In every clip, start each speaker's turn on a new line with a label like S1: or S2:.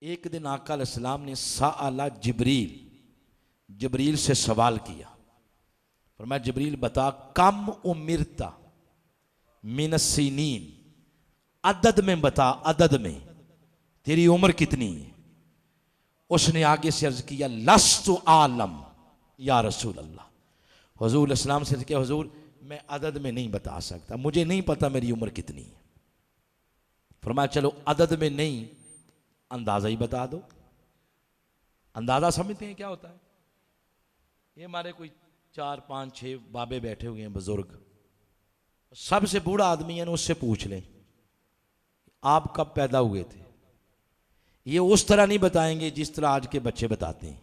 S1: एक दिन आका अलैहिस्सलाम ने साअला जिब्रील, जिब्रील से सवाल किया। फरमाया जिब्रील बता, कम उमिरता मिन सीनीन, अदद में बता, अदद में तेरी उम्र कितनी है। उसने आगे से अर्ज किया लस्तु आलम या रसूल अल्लाह। हुजूर इस्लाम से अर्ज किया, हुजूर मैं अदद में नहीं बता सकता, मुझे नहीं पता मेरी उम्र कितनी है। फरमाया चलो अदद में नहीं, अंदाजा ही बता दो। अंदाजा समझते हैं क्या होता है? ये हमारे कोई 4 5 6 बाबे बैठे हुए हैं बुजुर्ग, सबसे बूढ़ा आदमी है ना, उससे पूछ लें आप कब पैदा हुए थे। ये उस तरह नहीं बताएंगे जिस तरह आज के बच्चे बताते हैं।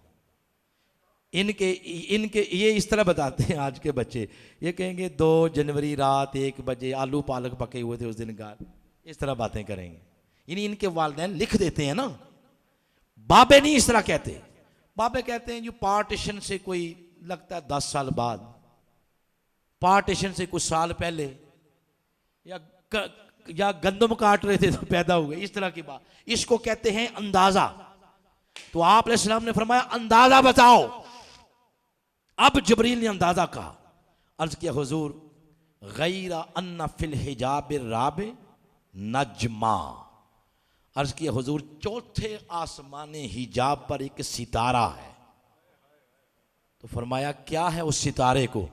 S1: इनके इनके ये इस तरह बताते हैं आज के बच्चे, ये कहेंगे 2 जनवरी रात 1 बजे आलू पालक पके हुए थे उस दिन का, इस तरह बातें करेंगे। इनके वालिदैन लिख देते हैं ना, बाबे नहीं इस तरह कहते। बाबे कहते हैं जो पार्टीशन से कोई लगता है 10 साल बाद, पार्टीशन से कुछ साल पहले, या गंदम काट रहे थे तो पैदा हुए, इस तरह की बात। इसको कहते हैं अंदाजा। तो आप अलैहिस्सलाम ने फरमाया अंदाजा बताओ। अब जिब्रील ने अंदाजा कहा, अर्ज किया हुजूर गैरा अन्ना फिल हिजाब राबे नजमा। अर्ज किया हुजूर चौथे आसमाने हिजाब पर एक सितारा है। तो फरमाया क्या है उस सितारे को?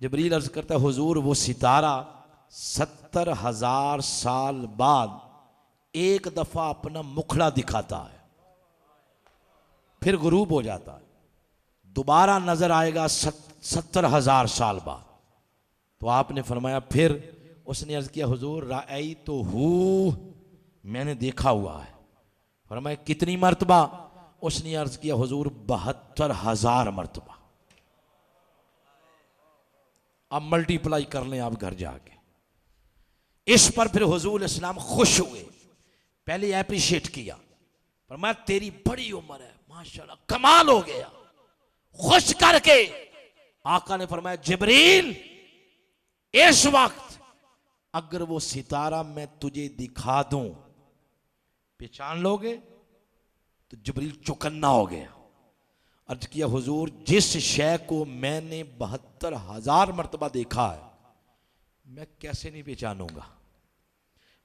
S1: जिब्रील अर्ज करता है हुजूर वो सितारा 70,000 साल बाद एक दफा अपना मुखड़ा दिखाता है, फिर गुरूब हो जाता है, दोबारा नजर आएगा 70,000 साल बाद। तो आपने फरमाया फिर? उसने अर्ज किया हुजूर राई तो हूँ, मैंने देखा हुआ है। फरमाया कितनी मर्तबा? उसने अर्ज किया हुजूर 72,000 मर्तबा। अब मल्टीप्लाई कर लें आप घर जाके। इस पर फिर हुजूर इस्लाम खुश हुए, पहले एप्रिशिएट किया, फरमाया तेरी बड़ी उम्र है, माशाल्लाह कमाल हो गया। खुश करके आका ने फरमाया जिब्रील इस वक्त अगर वो सितारा मैं तुझे दिखा दूं पहचान लोगे? तो जिब्रील चौकन्ना हो गया। अर्ज किया हुजूर जिस शय को मैंने 72,000 मर्तबा देखा है मैं कैसे नहीं पहचानूंगा।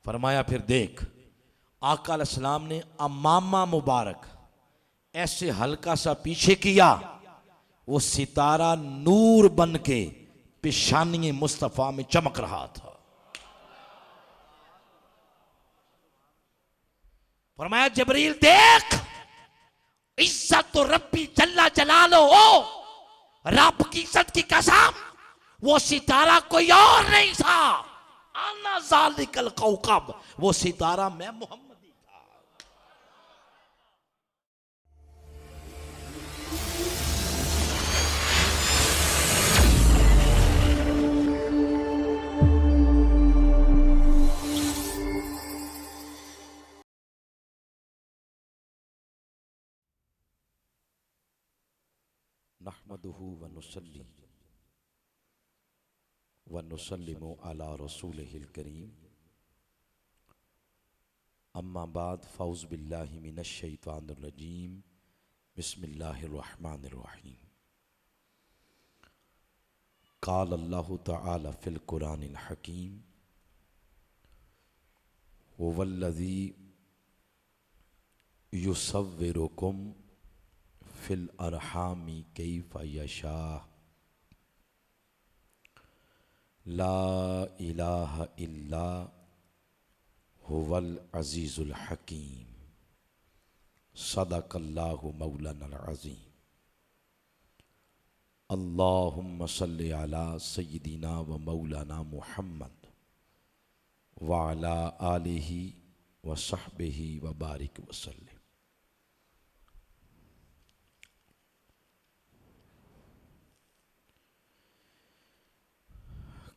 S1: फरमाया फिर देख, आका अलैहिस्सलाम ने अमामा मुबारक ऐसे हल्का सा पीछे किया, वो सितारा नूर बन के पेशानी मुस्तफा में चमक रहा था। फरमाया जिब्रील देख, इज्जत तो रब्बी जल्ला जलालो हो, रब की इज्जत की कसम वो सितारा कोई और नहीं था, आना ज़ालिकल कौकब, वो सितारा मैं मोहम्मद ही था। नहमदुहु व नुसल्ली व नुसल्लिमु अला रसूलिहिल करीम, अम्मा बाद, फ़ौज़ बिल्लाहि मिनश शैतानिर रजीम, बिस्मिल्लाहिर रहमानिर रहीम। क़ाल अल्लाहु तआला फ़िल क़ुरानिल हकीम, हुवल्लज़ी युसव्विरुकुम फ़िल अरहामी कैफ़ यशाअ, ला इलाहा इल्ला हुवल अज़ीज़ुल हकीम, सदक़ल्लाहु मौलानल अज़ीम। अल्लाहुम्मा सल्लि अला सय्यिदिना व मौलाना मुहम्मद व अला आलिहि व सहबिहि व बारिक वसल्लिम।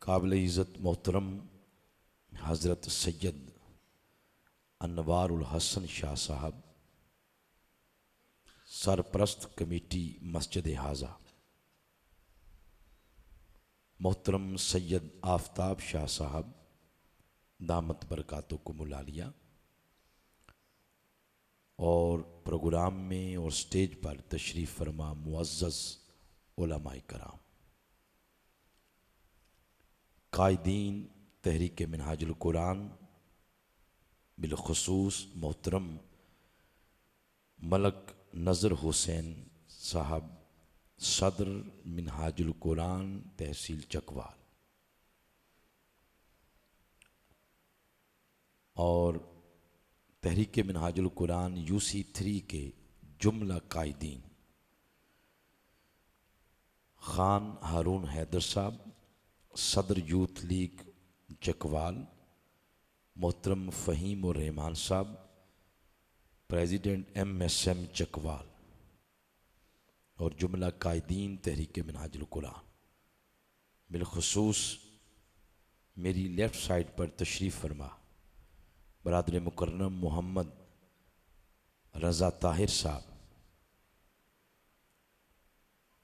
S1: काबिल इज़्ज़त मोहतरम हज़रत सैयद अनवारुल हसन शाह साहब, सरप्रस्त कमेटी मस्जिद हाजा, मोहतरम सैयद आफ्ताब शाह साहब दामत बरकातुकुमुल आलिया, और प्रोग्राम में और स्टेज पर तशरीफ़ फरमा मुअज़्ज़ज़ उलमाए कराम, कायदीन तहरीक मिनहाजुल कुरान, बिलखुसूस मोहतरम मलक नज़र हुसैन साहब, सदर मिनहाजुल कुरान तहसील चकवाल, और तहरीक मिनहाजुल कुरान UC3 के जुमला कायदीन खान हारून हैदर साहब, सदर यूथ लीग चकवाल, मोहतरम फ़हीम और रहमान साहब, प्रेसिडेंट MSM चकवाल, और जुमला कायदीन तहरीक मिनहाजुल कुरान। बिलखुसूस मेरी लेफ़्ट साइड पर तशरीफ़ फरमा बरादर मुकर्रम मोहम्मद रज़ा ताहिर साहब,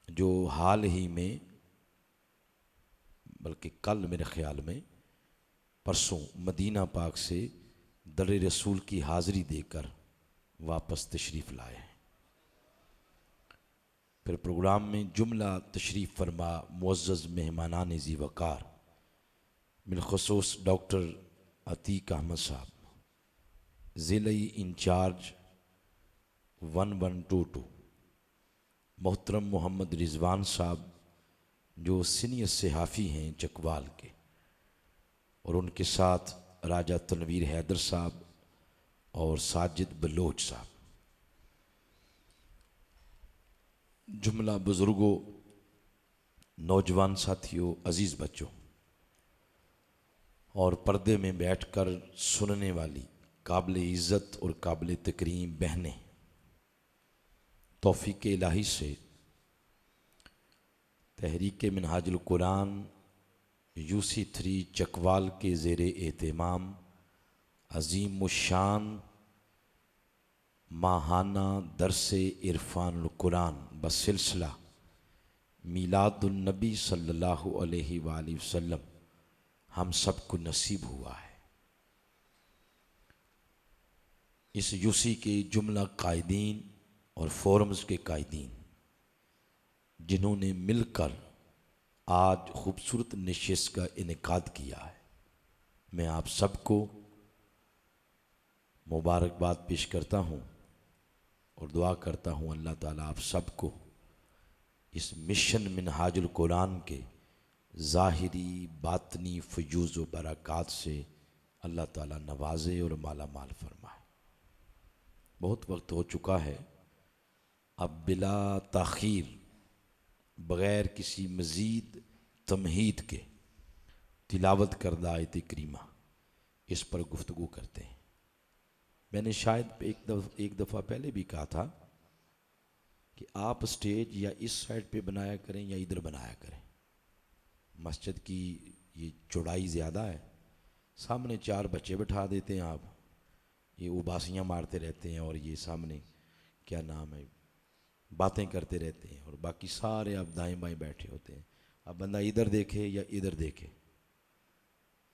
S1: जो हाल ही में, बल्कि कल मेरे ख़्याल में, परसों मदीना पाक से दर रसूल की हाज़िरी देकर वापस तशरीफ़ लाए हैं। फिर प्रोग्राम में जुमला तशरीफ़ फरमा मुअज़्ज़ज़ मेहमानान ज़ी वक़ार, बिलखुसूस डॉक्टर अतीक अहमद साहब, ज़िले इंचार्ज 1122, मोहतरम मोहम्मद रिजवान साहब जो सीनियर सहाफ़ी हैं चकवाल के, और उनके साथ राजा तनवीर हैदर साहब और साजिद बलोच साहब। जुमला बुज़ुर्गों, नौजवान साथियों, अज़ीज़ बच्चों और पर्दे में बैठकर सुनने वाली काबिल इज़्ज़त और काबिल तकरीम बहनें, तौफ़ीक़ इलाही से तहरीक मिनहाजुल कुरान UC3 चकवाल के ज़ेरे एहतमाम अज़ीम शान माहाना दरसे इरफानुल कुरान बसिलसिला मीलादुन नबी सल्लल्लाहु अलैहि वसल्लम हम सबको नसीब हुआ है। इस UC के जुमला कायदीन और फोरम्स के कायदीन जिन्होंने मिलकर आज खूबसूरत नशिस्त का इनेकाद किया है, मैं आप सबको मुबारकबाद पेश करता हूँ और दुआ करता हूँ अल्लाह ताला आप सबको इस मिशन मिनहाजुल कुरान के ज़ाहिरी बातनी फयूज़ व बरक़ात से अल्लाह ताला नवाजे और माला माल फरमाए। बहुत वक्त हो चुका है, अब बिला ताख़ीर बग़ैर किसी मज़ीद तमहीद के तिलावत करदा आयत करीमा इस पर गुफ्तगू करते हैं। मैंने शायद एक दफ़ा पहले भी कहा था कि आप स्टेज या इस साइड पे बनाया करें या इधर बनाया करें। मस्जिद की ये चौड़ाई ज़्यादा है, सामने 4 बच्चे बैठा देते हैं आप, ये उबासियाँ मारते रहते हैं और ये सामने क्या नाम है बातें करते रहते हैं, और बाकी सारे आप दाएं बाएं बैठे होते हैं। अब बंदा इधर देखे या इधर देखे,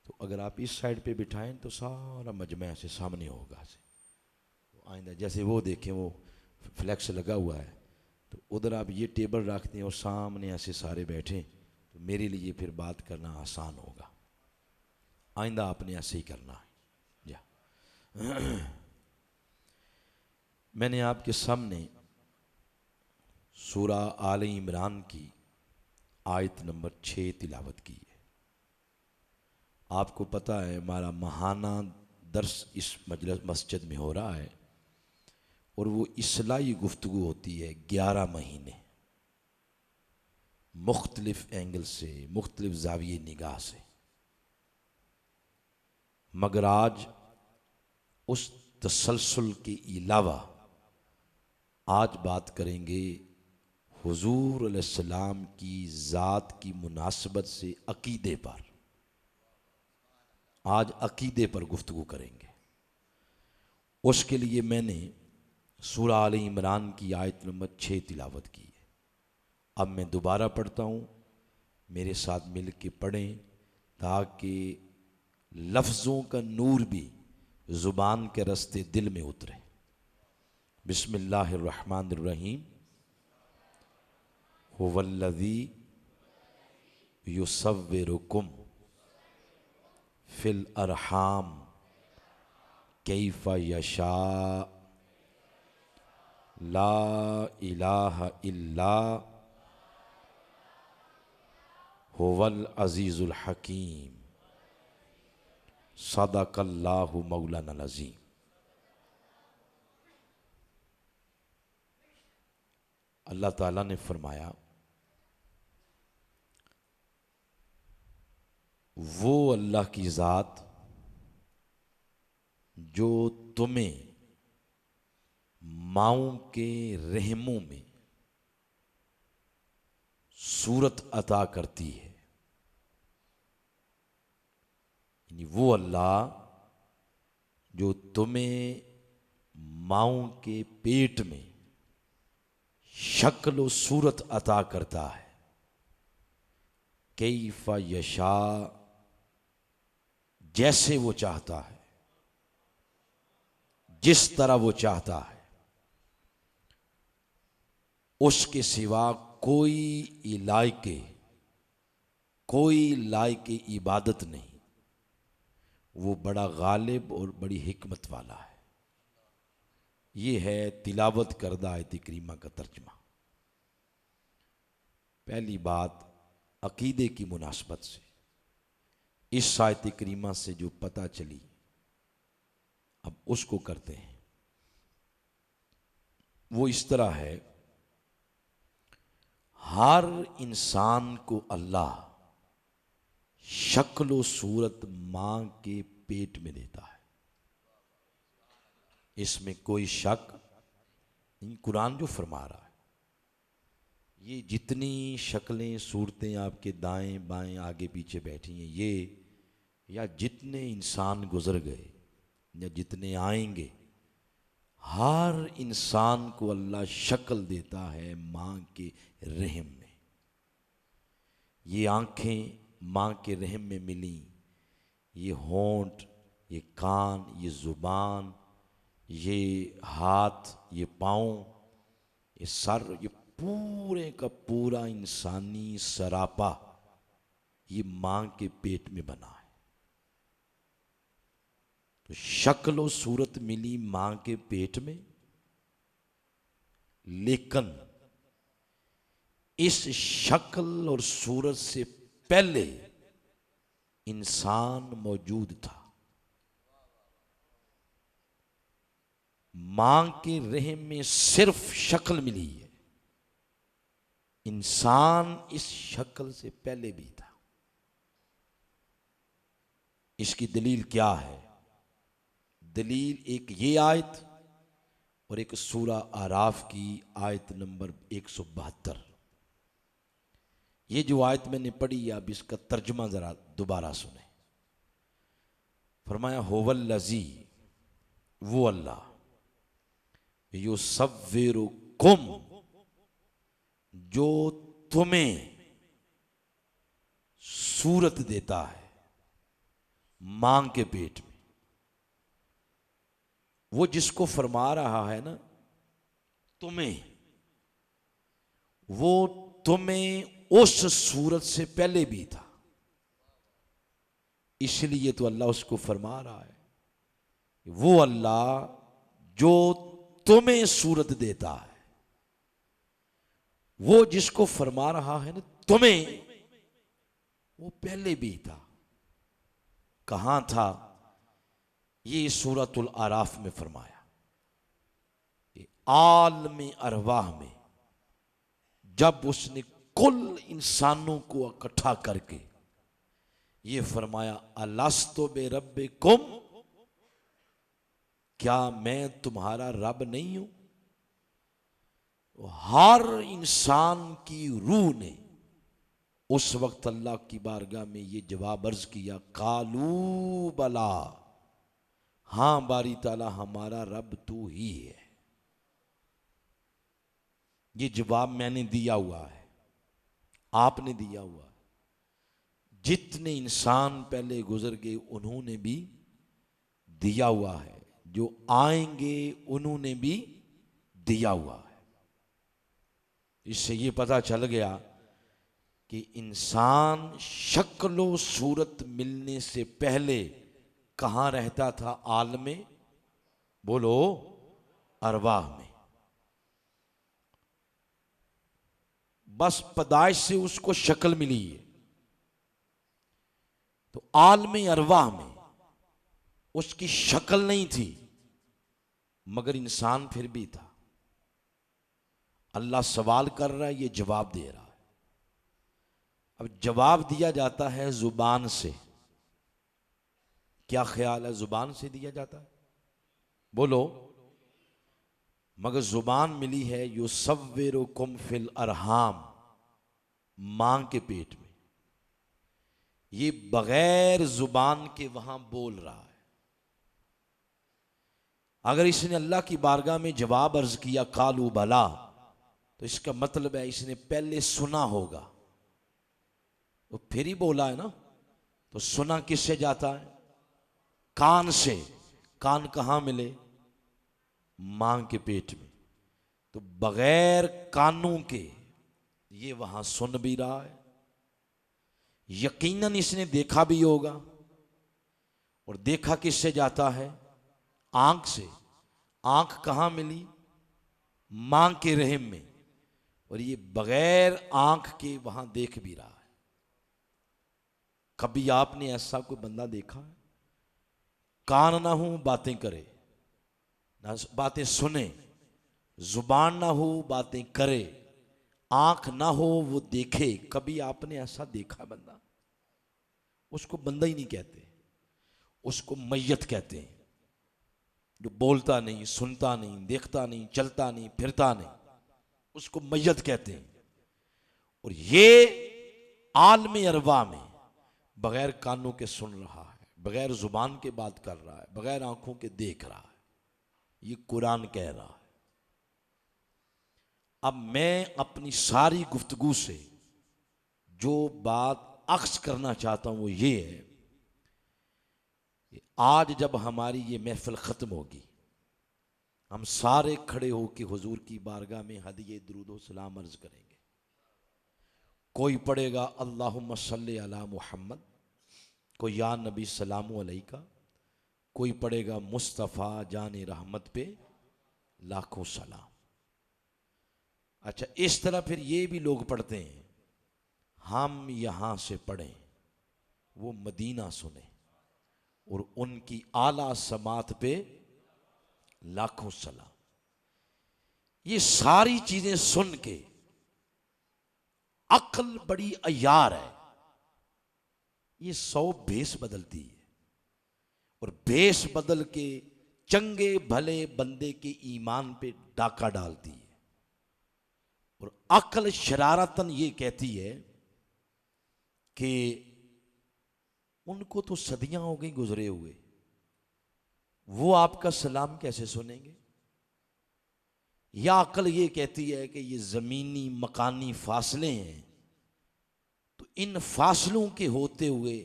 S1: तो अगर आप इस साइड पे बिठाएं तो सारा मजमा ऐसे सामने होगा से, तो आइंदा जैसे वो देखें वो फ्लैक्स लगा हुआ है, तो उधर आप ये टेबल रखते हैं और सामने ऐसे सारे बैठें, तो मेरे लिए फिर बात करना आसान होगा। आइंदा आपने ऐसे ही करना है। या मैंने आपके सामने सूरा आले इमरान की आयत नंबर 6 तिलावत की है। आपको पता है हमारा महाना दर्स इस मस्जिद में हो रहा है, और वो इस्लाही गुफ्तगू होती है 11 महीने, मुख्तलिफ एंगल से, मुख्तलिफ जाविये निगाह से। मगर आज उस तसलसल के अलावा आज बात करेंगे हुजूर अलैहिस्सलाम की ज़ात की मुनासबत से अकीदे पर। आज अकीदे पर गुफ्तगू करेंगे। उसके लिए मैंने सूरा आले इमरान की आयत नंबर 6 तिलावत की है। अब मैं दोबारा पढ़ता हूँ, मेरे साथ मिल के पढ़ें ताकि लफ्ज़ों का नूर भी ज़ुबान के रस्ते दिल में उतरे। बिस्मिल्लाहिर्रहमानिर्रहीम। हुवल्लज़ी युसव्विरुकुम फिल अरहाम कैफ़ा यशा ला इलाहा इल्ला हुवल अज़ीज़ुल हकीम। सदक़ल्लाहु मौलाना अज़ीम। अल्लाह ताला ने फरमाया, वो अल्लाह की ज़ात जो तुम्हें माओं के रहमों में सूरत अता करती है, यानी वो अल्लाह जो तुम्हें माओं के पेट में शक्ल व सूरत अता करता है। कैफ़ा यशा, जैसे वो चाहता है, जिस तरह वो चाहता है, उसके सिवा कोई लायके इबादत नहीं। वो बड़ा गालिब और बड़ी हिकमत वाला है। ये है तिलावत करदा आयत करीमा का तर्जमा। पहली बात, अकीदे की मुनासबत से इस आयत करीमा से जो पता चली, अब उसको करते हैं। वो इस तरह है, हर इंसान को अल्लाह शक्ल व सूरत मां के पेट में देता है, इसमें कोई शक नहीं। कुरान जो फरमा रहा है, ये जितनी शक्लें सूरतें आपके दाएं बाएं आगे पीछे बैठी हैं, ये या जितने इंसान गुजर गए या जितने आएंगे, हर इंसान को अल्लाह शक्ल देता है मां के रहम में। ये आंखें मां के रहम में मिली, ये होंठ, ये कान, ये जुबान, ये हाथ, ये पाँव, ये सर, ये पूरे का पूरा इंसानी सरापा ये मां के पेट में बना है। तो शक्ल और सूरत मिली मां के पेट में, लेकिन इस शक्ल और सूरत से पहले इंसान मौजूद था। मां के रहम में सिर्फ शक्ल मिली है, इंसान इस शक्ल से पहले भी था। इसकी दलील क्या है? दलील एक ये आयत और एक सूरा आराफ की आयत नंबर 172। ये जो आयत मैंने पढ़ी, अब इसका तर्जमा जरा दोबारा सुने। फरमाया, हुवल्लज़ी, वो अल्लाह, युसव्विरुकुम, जो तुम्हें सूरत देता है मां के पेट में। वो जिसको फरमा रहा है ना तुम्हें, वो तुम्हें उस सूरत से पहले भी था, इसलिए तो अल्लाह उसको फरमा रहा है। वो अल्लाह जो तुम्हें सूरत देता है, वो जिसको फरमा रहा है ना तुम्हें, वो पहले भी था। कहां था? ये सूरतुल आराफ में फरमाया कि आलम अरवाह में जब उसने कुल इंसानों को इकट्ठा करके ये फरमाया, अलस्तो बे रब्बिकुम, क्या मैं तुम्हारा रब नहीं हूं? हर इंसान की रूह ने उस वक्त अल्लाह की बारगाह में ये जवाब अर्ज किया, कालू बला, हां बारी ताला हमारा रब तू ही है। ये जवाब मैंने दिया हुआ है, आपने दिया हुआ है, जितने इंसान पहले गुजर गए उन्होंने भी दिया हुआ है, जो आएंगे उन्होंने भी दिया हुआ है। इससे ये पता चल गया कि इंसान शक्ल सूरत मिलने से पहले कहाँ रहता था? आलमे, बोलो, अरवाह में। बस पैदाइश से उसको शक्ल मिली है, तो आलमे अरवाह में उसकी शक्ल नहीं थी, मगर इंसान फिर भी था। अल्लाह सवाल कर रहा है, ये जवाब दे रहा है। अब जवाब दिया जाता है जुबान से। क्या ख्याल है, जुबान से दिया जाता है? बोलो। मगर जुबान मिली है युसव्विरुकुम फिल अरहाम, मां के पेट में। ये बगैर जुबान के वहां बोल रहा है। अगर इसने अल्लाह की बारगाह में जवाब अर्ज किया कालू बला, तो इसका मतलब है इसने पहले सुना होगा, तो फिर ही बोला है ना। तो सुना किससे जाता है? कान से। कान कहां मिले? मां के पेट में। तो बगैर कानों के ये वहां सुन भी रहा है। यकीनन इसने देखा भी होगा, और देखा किससे जाता है? आंख से। आंख कहां मिली? मां के रहम में, और ये बगैर आंख के वहां देख भी रहा है। कभी आपने ऐसा कोई बंदा देखा है? कान ना हो बातें करे, ना बातें सुने, जुबान ना हो बातें करे, आंख ना हो वो देखे। कभी आपने ऐसा देखा बंदा? उसको बंदा ही नहीं कहते, उसको मैयत कहते हैं। जो बोलता नहीं, सुनता नहीं, देखता नहीं, चलता नहीं, फिरता नहीं, उसको मैयत कहते हैं। और ये आलम अरवा में बगैर कानों के सुन रहा है, बगैर जुबान के बात कर रहा है, बगैर आंखों के देख रहा है। ये कुरान कह रहा है। अब मैं अपनी सारी गुफ्तगू से जो बात अक्स करना चाहता हूं वो ये है कि आज जब हमारी ये महफिल ख़त्म होगी, हम सारे खड़े होकर हुजूर की बारगाह में हदिये दुरूद व सलाम अर्ज करेंगे। कोई पढ़ेगा अल्लाहुम्मा सल्ली अला मुहम्मद, कोई या नबी सलामु अलैका, कोई पढ़ेगा मुस्तफ़ा जान रहमत पे लाखों सलाम। अच्छा, इस तरह फिर ये भी लोग पढ़ते हैं, हम यहां से पढ़ें, वो मदीना सुने, और उनकी आला समात पे लाखों सलाम। ये सारी चीजें सुन के अक्ल बड़ी अयार है, ये 100 भेस बदलती है, और भेस बदल के चंगे भले बंदे के ईमान पे डाका डालती है। और अक्ल शरारतन ये कहती है कि उनको तो सदियां हो गई गुजरे हुए, वो आपका सलाम कैसे सुनेंगे? या अक्ल ये कहती है कि ये जमीनी मकानी फासले हैं, तो इन फासलों के होते हुए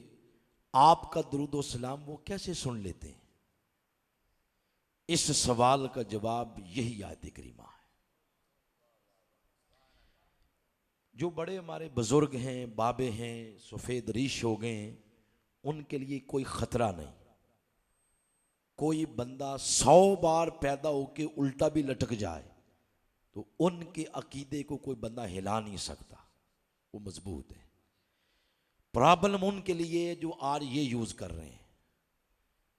S1: आपका दुरूद व सलाम वो कैसे सुन लेते हैं? इस सवाल का जवाब यही आयत करीमा है। जो बड़े हमारे बुजुर्ग हैं, बाबे हैं, सफ़ेद रीश हो गए हैं, उनके लिए कोई खतरा नहीं। कोई बंदा 100 बार पैदा होके उल्टा भी लटक जाए तो उनके अकीदे को कोई बंदा हिला नहीं सकता, वो मजबूत है। प्रॉब्लम उनके लिए जो आज ये यूज कर रहे हैं,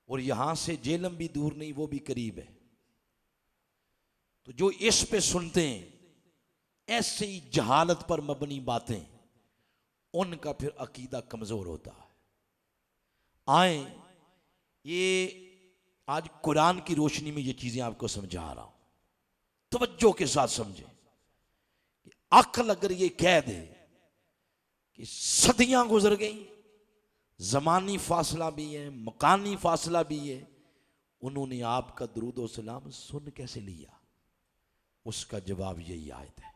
S1: और यहां से जेलम भी दूर नहीं, वो भी करीब है। तो जो इस पे सुनते हैं ऐसे ही जहालत पर मबनी बातें, उनका फिर अकीदा कमजोर होता है। आए, ये आज कुरान की रोशनी में ये चीजें आपको समझा रहा हूं, तवज्जो के साथ समझे। कि अक्ल अगर ये कह दे कि सदियां गुजर गई, जमानी फासला भी है, मकानी फासला भी है, उन्होंने आपका दुरूद व सलाम सुन कैसे लिया? उसका जवाब यही आयत है।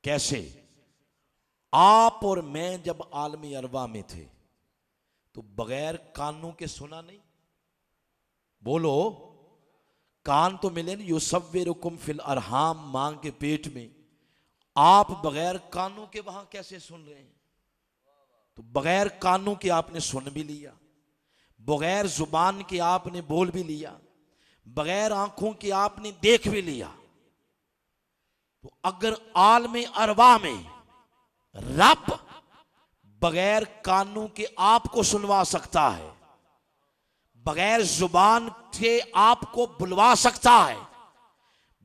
S1: कैसे? आप और मैं जब आलमी अरवा में थे तो बगैर कानों के सुना नहीं? बोलो। कान तो मिले ना, युसव्विरुकुम फिल अरहाम, मां के पेट में। आप बगैर कानों के वहां कैसे सुन रहे हैं? तो बगैर कानों के आपने सुन भी लिया, बगैर जुबान के आपने बोल भी लिया, बगैर आंखों के आपने देख भी लिया। तो अगर आलमे अरवा में रब बगैर कानों के आपको सुनवा सकता है, बगैर जुबान के आपको बुलवा सकता है,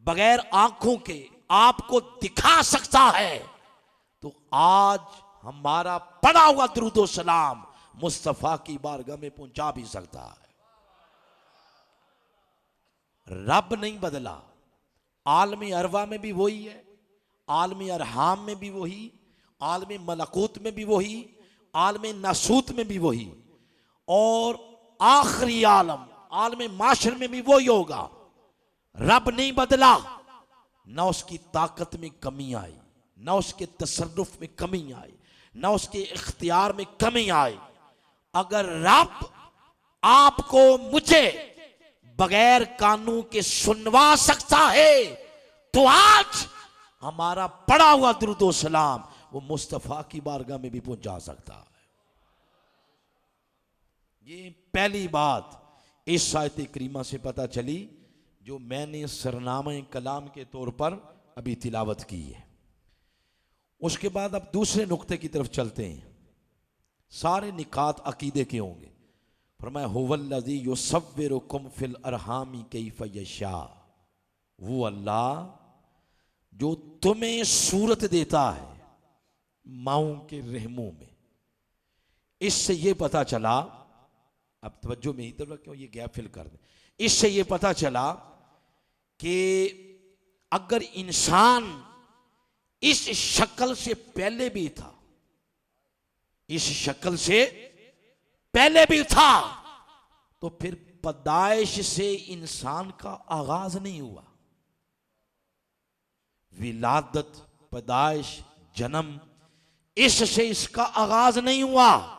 S1: बगैर आंखों के आपको दिखा सकता है, तो आज हमारा पड़ा हुआ दुरूदो सलाम मुस्तफा की बारगाह में पहुंचा भी सकता है। रब नहीं बदला, आलमी अरवा में भी वही है, आलमी अरहाम में भी वही, आलमी मलकूत में भी वही, आलमी नासूत में भी वही, और आखिरी आलम आलमी माशर में भी वही होगा। रब नहीं बदला, ना उसकी ताकत में कमी आई, ना उसके तसर्रुफ में कमी आई, ना उसके इख्तियार में कमी आई। अगर रब आपको मुझे बगैर कानों के सुनवा सकता है, तो आज हमारा पड़ा हुआ दुरूदो सलाम वो मुस्तफा की बारगाह में भी पहुंचा सकता है। ये पहली बात इस आयत करीमा से पता चली जो मैंने सरनामे कलाम के तौर पर अभी तिलावत की है। उसके बाद अब दूसरे नुक्ते की तरफ चलते हैं। सारे निकात अकीदे के होंगे। फरमाया हुवल्लज़ी युसव्विरुकुम फिल अरहामी कैफ़ यशा, वो अल्लाह जो तुम्हें सूरत देता है माओं के रहमों में। इससे यह पता चला, अब तवज्जो में इधर रखो, ये गैप फिल कर दे। इससे यह पता चला कि अगर इंसान इस शक्ल से पहले भी था, इस शक्ल से पहले भी था, तो फिर पैदाइश से इंसान का आगाज नहीं हुआ। विलादत, पैदाइश, जन्म, इससे इसका आगाज नहीं हुआ।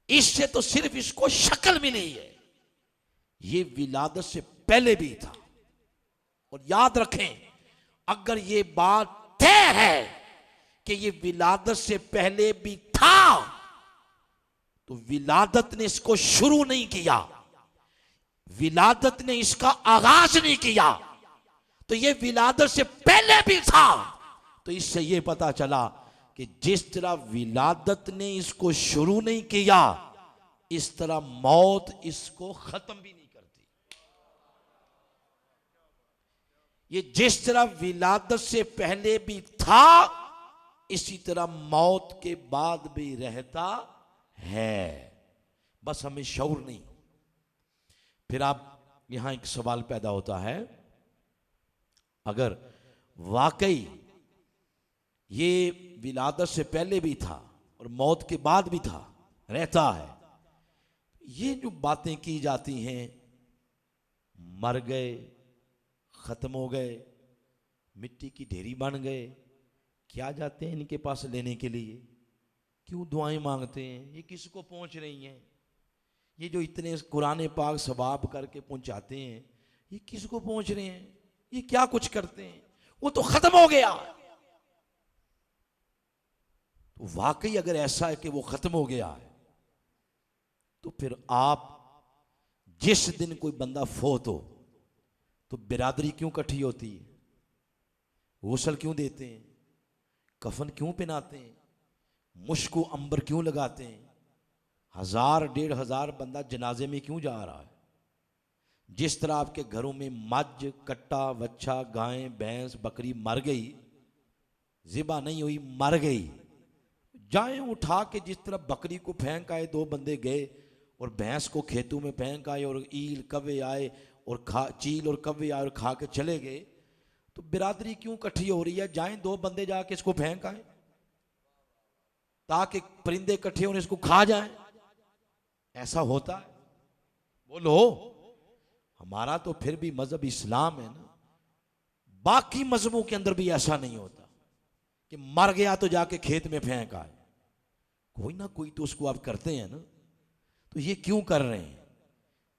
S1: इससे तो सिर्फ इसको शक्ल मिली है। ये विलादत से पहले भी था। और याद रखें, अगर ये बात तय है कि ये विलादत से पहले भी था, तो विलादत ने इसको शुरू नहीं किया, विलादत ने इसका आगाज नहीं किया, तो ये विलादत से पहले भी था। तो इससे ये पता चला कि जिस तरह विलादत ने इसको शुरू नहीं किया, इस तरह मौत इसको खत्म भी नहीं करती। ये जिस तरह विलादत से पहले भी था, इसी तरह मौत के बाद भी रहता है, बस हमें शऊर नहीं। फिर आप यहां एक सवाल पैदा होता है, अगर वाकई ये विलादत से पहले भी था और मौत के बाद भी था, रहता है, ये जो बातें की जाती हैं, मर गए, खत्म हो गए, मिट्टी की ढेरी बन गए, क्या जाते हैं इनके पास लेने के लिए, क्यों दुआएं मांगते हैं, ये किसको पहुंच रही हैं, ये जो इतने कुरान पाक सवाब करके पहुंचाते हैं, ये किसको पहुंच रहे हैं, ये क्या कुछ करते हैं, वो तो खत्म हो गया। तो वाकई अगर ऐसा है कि वो खत्म हो गया है, तो फिर आप जिस दिन कोई बंदा फोत हो तो बिरादरी क्यों इकट्ठी होती है, गुस्ल क्यों देते हैं, कफन क्यों पहनाते हैं, मुश्क अंबर क्यों लगाते हैं, 1000 1500 बंदा जनाजे में क्यों जा रहा है। जिस तरह आपके घरों में मज, कट्टा, वच्छा, गाय, भैंस, बकरी मर गई, ज़िबा नहीं हुई, मर गई, जाएं उठा के जिस तरह बकरी को फेंक आए, 2 बंदे गए और भैंस को खेतों में फेंक आए और ईल कव्वे आए और चील और कव्वे आए और खा के चले गए, तो बिरादरी क्यों इकट्ठी हो रही है, जाएं 2 बंदे जाके इसको फेंक आए ताकि परिंदे इकट्ठे होने इसको खा जाएं। ऐसा होता है? बोलो, हमारा तो फिर भी मजहब इस्लाम है ना। बाकी मजहबों के अंदर भी ऐसा नहीं होता कि मर गया तो जाके खेत में फेंक आए, कोई ना कोई तो उसको आप करते हैं ना। तो ये क्यों कर रहे हैं?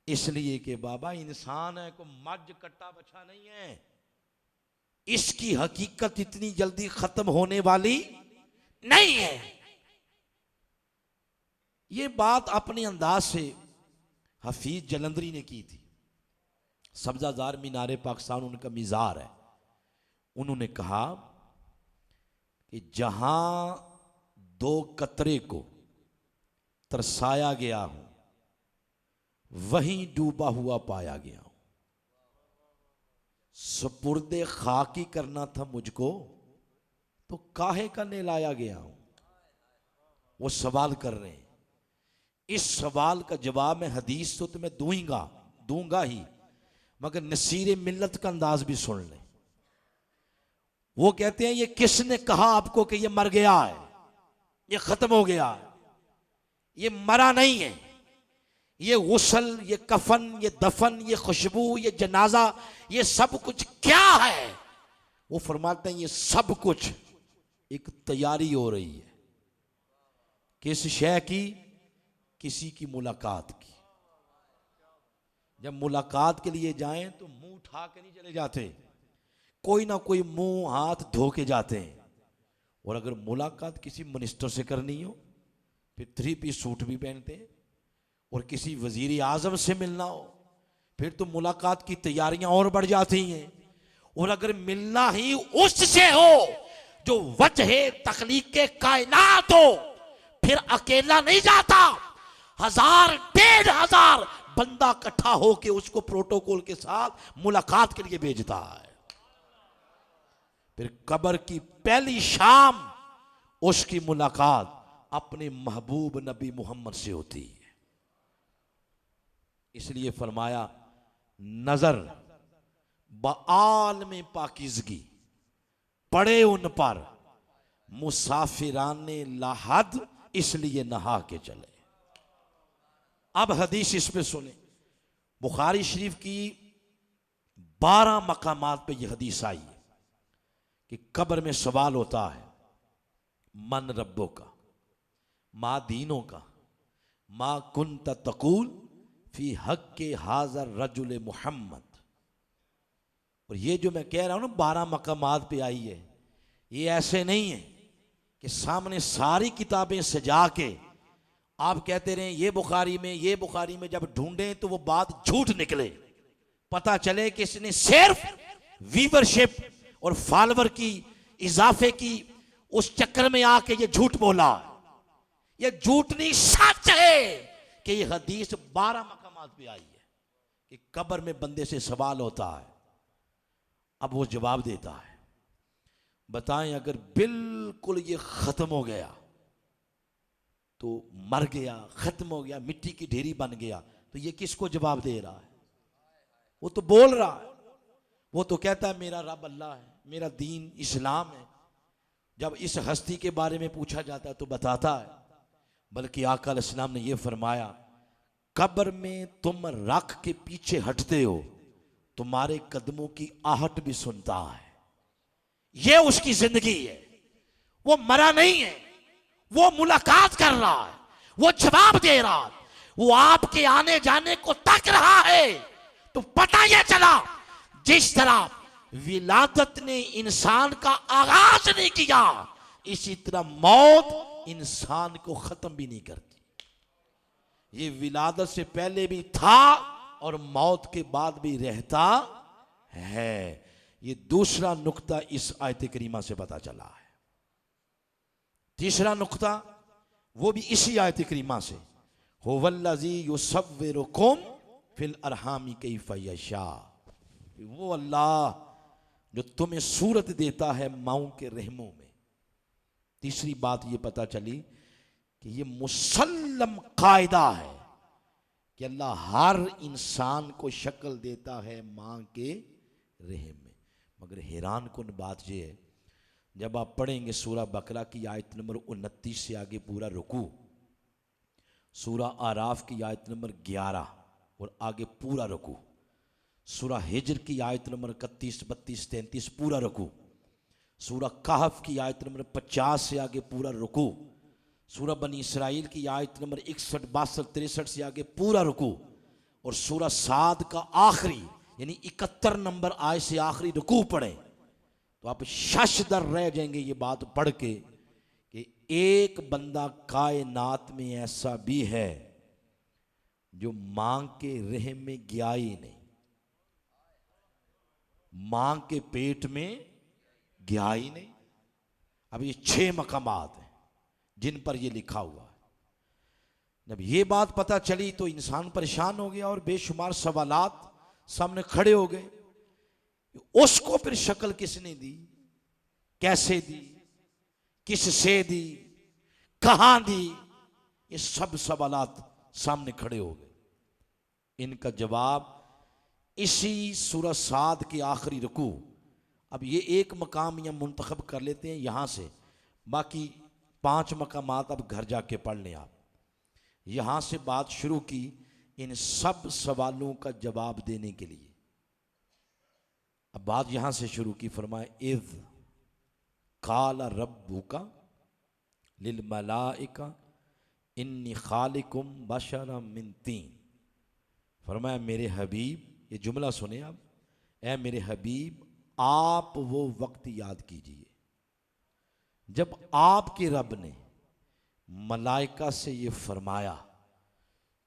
S1: इसलिए कि बाबा इंसान है, को मज कट्टा बछा नहीं है। इसकी हकीकत इतनी जल्दी खत्म होने वाली नहीं है। ये बात अपने अंदाज से हफीज जलंधरी ने की थी। सब्जाजार मीनारे पाकिस्तान उनका मिजार है। उन्होंने कहा कि जहां दो कतरे को तरसाया गया हूं, वहीं डूबा हुआ पाया गया हूं। सुपुर्दे खाकी करना था मुझको, तो काहे का लाया गया हूं। वो सवाल कर रहे हैं। इस सवाल का जवाब मैं हदीस तो तुम्हें दूंगा ही, मगर नसीर मिल्लत का अंदाज भी सुन लें। वो कहते हैं ये किसने कहा आपको कि ये मर गया है, ये खत्म हो गया है? ये मरा नहीं है। ये गुस्ल, ये कफन, ये दफन, ये खुशबू, ये जनाजा, ये सब कुछ क्या है? वो फरमाते हैं ये सब कुछ एक तैयारी हो रही है। किस शय की? किसी की मुलाकात की। जब मुलाकात के लिए जाएं तो मुंह उठा के नहीं चले जाते, कोई ना कोई मुंह हाथ धो के जाते हैं। और अगर मुलाकात किसी मिनिस्टर से करनी हो, फिर 3 पीस सूट भी पहनते हैं। और किसी वजीर आजम से मिलना हो, फिर तो मुलाकात की तैयारियां और बढ़ जाती हैं। और अगर मिलना ही उससे हो जो वजह तख्लीक के कायनात हो, फिर अकेला नहीं जाता, 1000 1500 बंदा इकट्ठा होके उसको प्रोटोकॉल के साथ मुलाकात के लिए भेजता है। फिर कब्र की पहली शाम उसकी मुलाकात अपने महबूब नबी मोहम्मद से होती है। इसलिए फरमाया नजर बाल में पाकीज़गी पड़े उन पर मुसाफिराने लाहद, इसलिए नहा के चले। अब हदीस इस पे सुने। बुखारी शरीफ की 12 मकामात पे यह हदीस आई है कि कब्र में सवाल होता है, मन रब्बों का, माँ दीनों का, माँ कुंत तकूल फी हक के हाजर रजुल मोहम्मद। और ये जो मैं कह रहा हूं ना 12 मकामात पे आई है, ये ऐसे नहीं है कि सामने सारी किताबें सजा के आप कहते रहे ये बुखारी में, जब ढूंढे तो वो बात झूठ निकले। पता चले कि इसने सिर्फ व्यूअरशिप और फॉलोअर की इजाफे की उस चक्कर में आके ये झूठ बोला। ये झूठ नहीं, सच है कि ये हदीस 12 मकामात पे आई है कि कब्र में बंदे से सवाल होता है। अब वो जवाब देता है, बताएं अगर बिल्कुल ये खत्म हो गया, तो मर गया, खत्म हो गया, मिट्टी की ढेरी बन गया, तो ये किसको जवाब दे रहा है? वो तो बोल रहा है, वो तो कहता है मेरा रब अल्लाह है, मेरा दीन इस्लाम है। जब इस हस्ती के बारे में पूछा जाता है तो बताता है। बल्कि आका अलैहिस्सलाम ने यह फरमाया, कब्र में तुम रख के पीछे हटते हो, तुम्हारे कदमों की आहट भी सुनता है। यह उसकी जिंदगी है। वो मरा नहीं है, वो मुलाकात कर रहा है, वो जवाब दे रहा है, वो आपके आने जाने को तक रहा है। तो पता यह चला, जिस तरह विलादत ने इंसान का आगाज नहीं किया, इसी तरह मौत इंसान को खत्म भी नहीं करती। ये विलादत से पहले भी था और मौत के बाद भी रहता है। ये दूसरा नुक्ता इस आयत करीमा से पता चला है। तीसरा नुक्ता वो भी इसी आयत करीमा से, हुवल्लज़ी युसव्विरुकुम फिल अरहामी कैफ़ यशा। वो अल्लाह जो तुम्हें सूरत देता है माओं के रहमों में। तीसरी बात ये पता चली कि ये मुसल्लम कायदा है कि अल्लाह हर इंसान को शक्ल देता है मां के रहम में। मगर हैरान कुन बात यह है, जब आप पढ़ेंगे सूरा बकरा की आयत नंबर 29 से आगे पूरा रुकू, सूरा आराफ की आयत नंबर 11 और आगे पूरा रुकू, सूरा हिज्र की आयत नंबर 31, 32, 33 पूरा रुकू, सूरा कहफ की आयत नंबर 50 से आगे पूरा रुकू, सूरा बनी इसराइल की आयत नंबर 61, 62, 63 से आगे पूरा रुकू, और सूरह साद का आखिरी यानी 71 नंबर आयत से आखिरी रुकू पढ़े तो आप शशदर रह जाएंगे ये बात पढ़ के कि एक बंदा कायनात में ऐसा भी है जो मां के रहम में गया ही नहीं, मां के पेट में गया ही नहीं। अब ये 6 मकामात हैं जिन पर ये लिखा हुआ है। जब ये बात पता चली तो इंसान परेशान हो गया और बेशुमार सवालात सामने खड़े हो गए। उसको फिर शक्ल किसने दी, कैसे दी, किससे दी, कहां दी, ये सब सवालात सामने खड़े हो गए। इनका जवाब इसी सूरह साद के आखिरी रुकू। अब ये एक मकाम या मुंतखब कर लेते हैं यहां से, बाकी 5 मकामात अब घर जाके पढ़ लें आप। यहां से बात शुरू की इन सब सवालों का जवाब देने के लिए। अब बात यहां से शुरू की, फरमाए इज़ काला रब्बुका लिल मलाइका इन्नी खालिकुम बशरम मिन तीन। फरमाया मेरे हबीब, ये जुमला सुने आप, ऐ मेरे हबीब आप वो वक्त याद कीजिए जब आपके रब ने मलाइका से ये फरमाया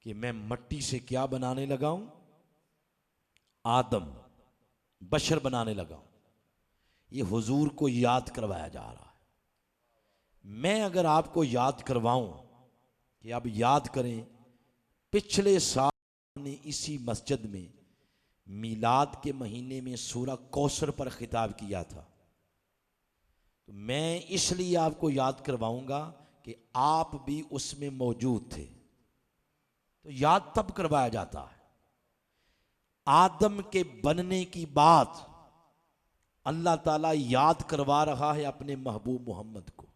S1: कि मैं मट्टी से क्या बनाने लगा हूं, आदम बशर बनाने लगा हूं। ये हुजूर को याद करवाया जा रहा है। मैं अगर आपको याद करवाऊं कि आप याद करें, पिछले साल ने इसी मस्जिद में मीलाद के महीने में सूरह कौसर पर खिताब किया था, तो मैं इसलिए आपको याद करवाऊंगा कि आप भी उसमें मौजूद थे। तो याद तब करवाया जाता है। आदम के बनने की बात अल्लाह ताला याद करवा रहा है अपने महबूब मोहम्मद को।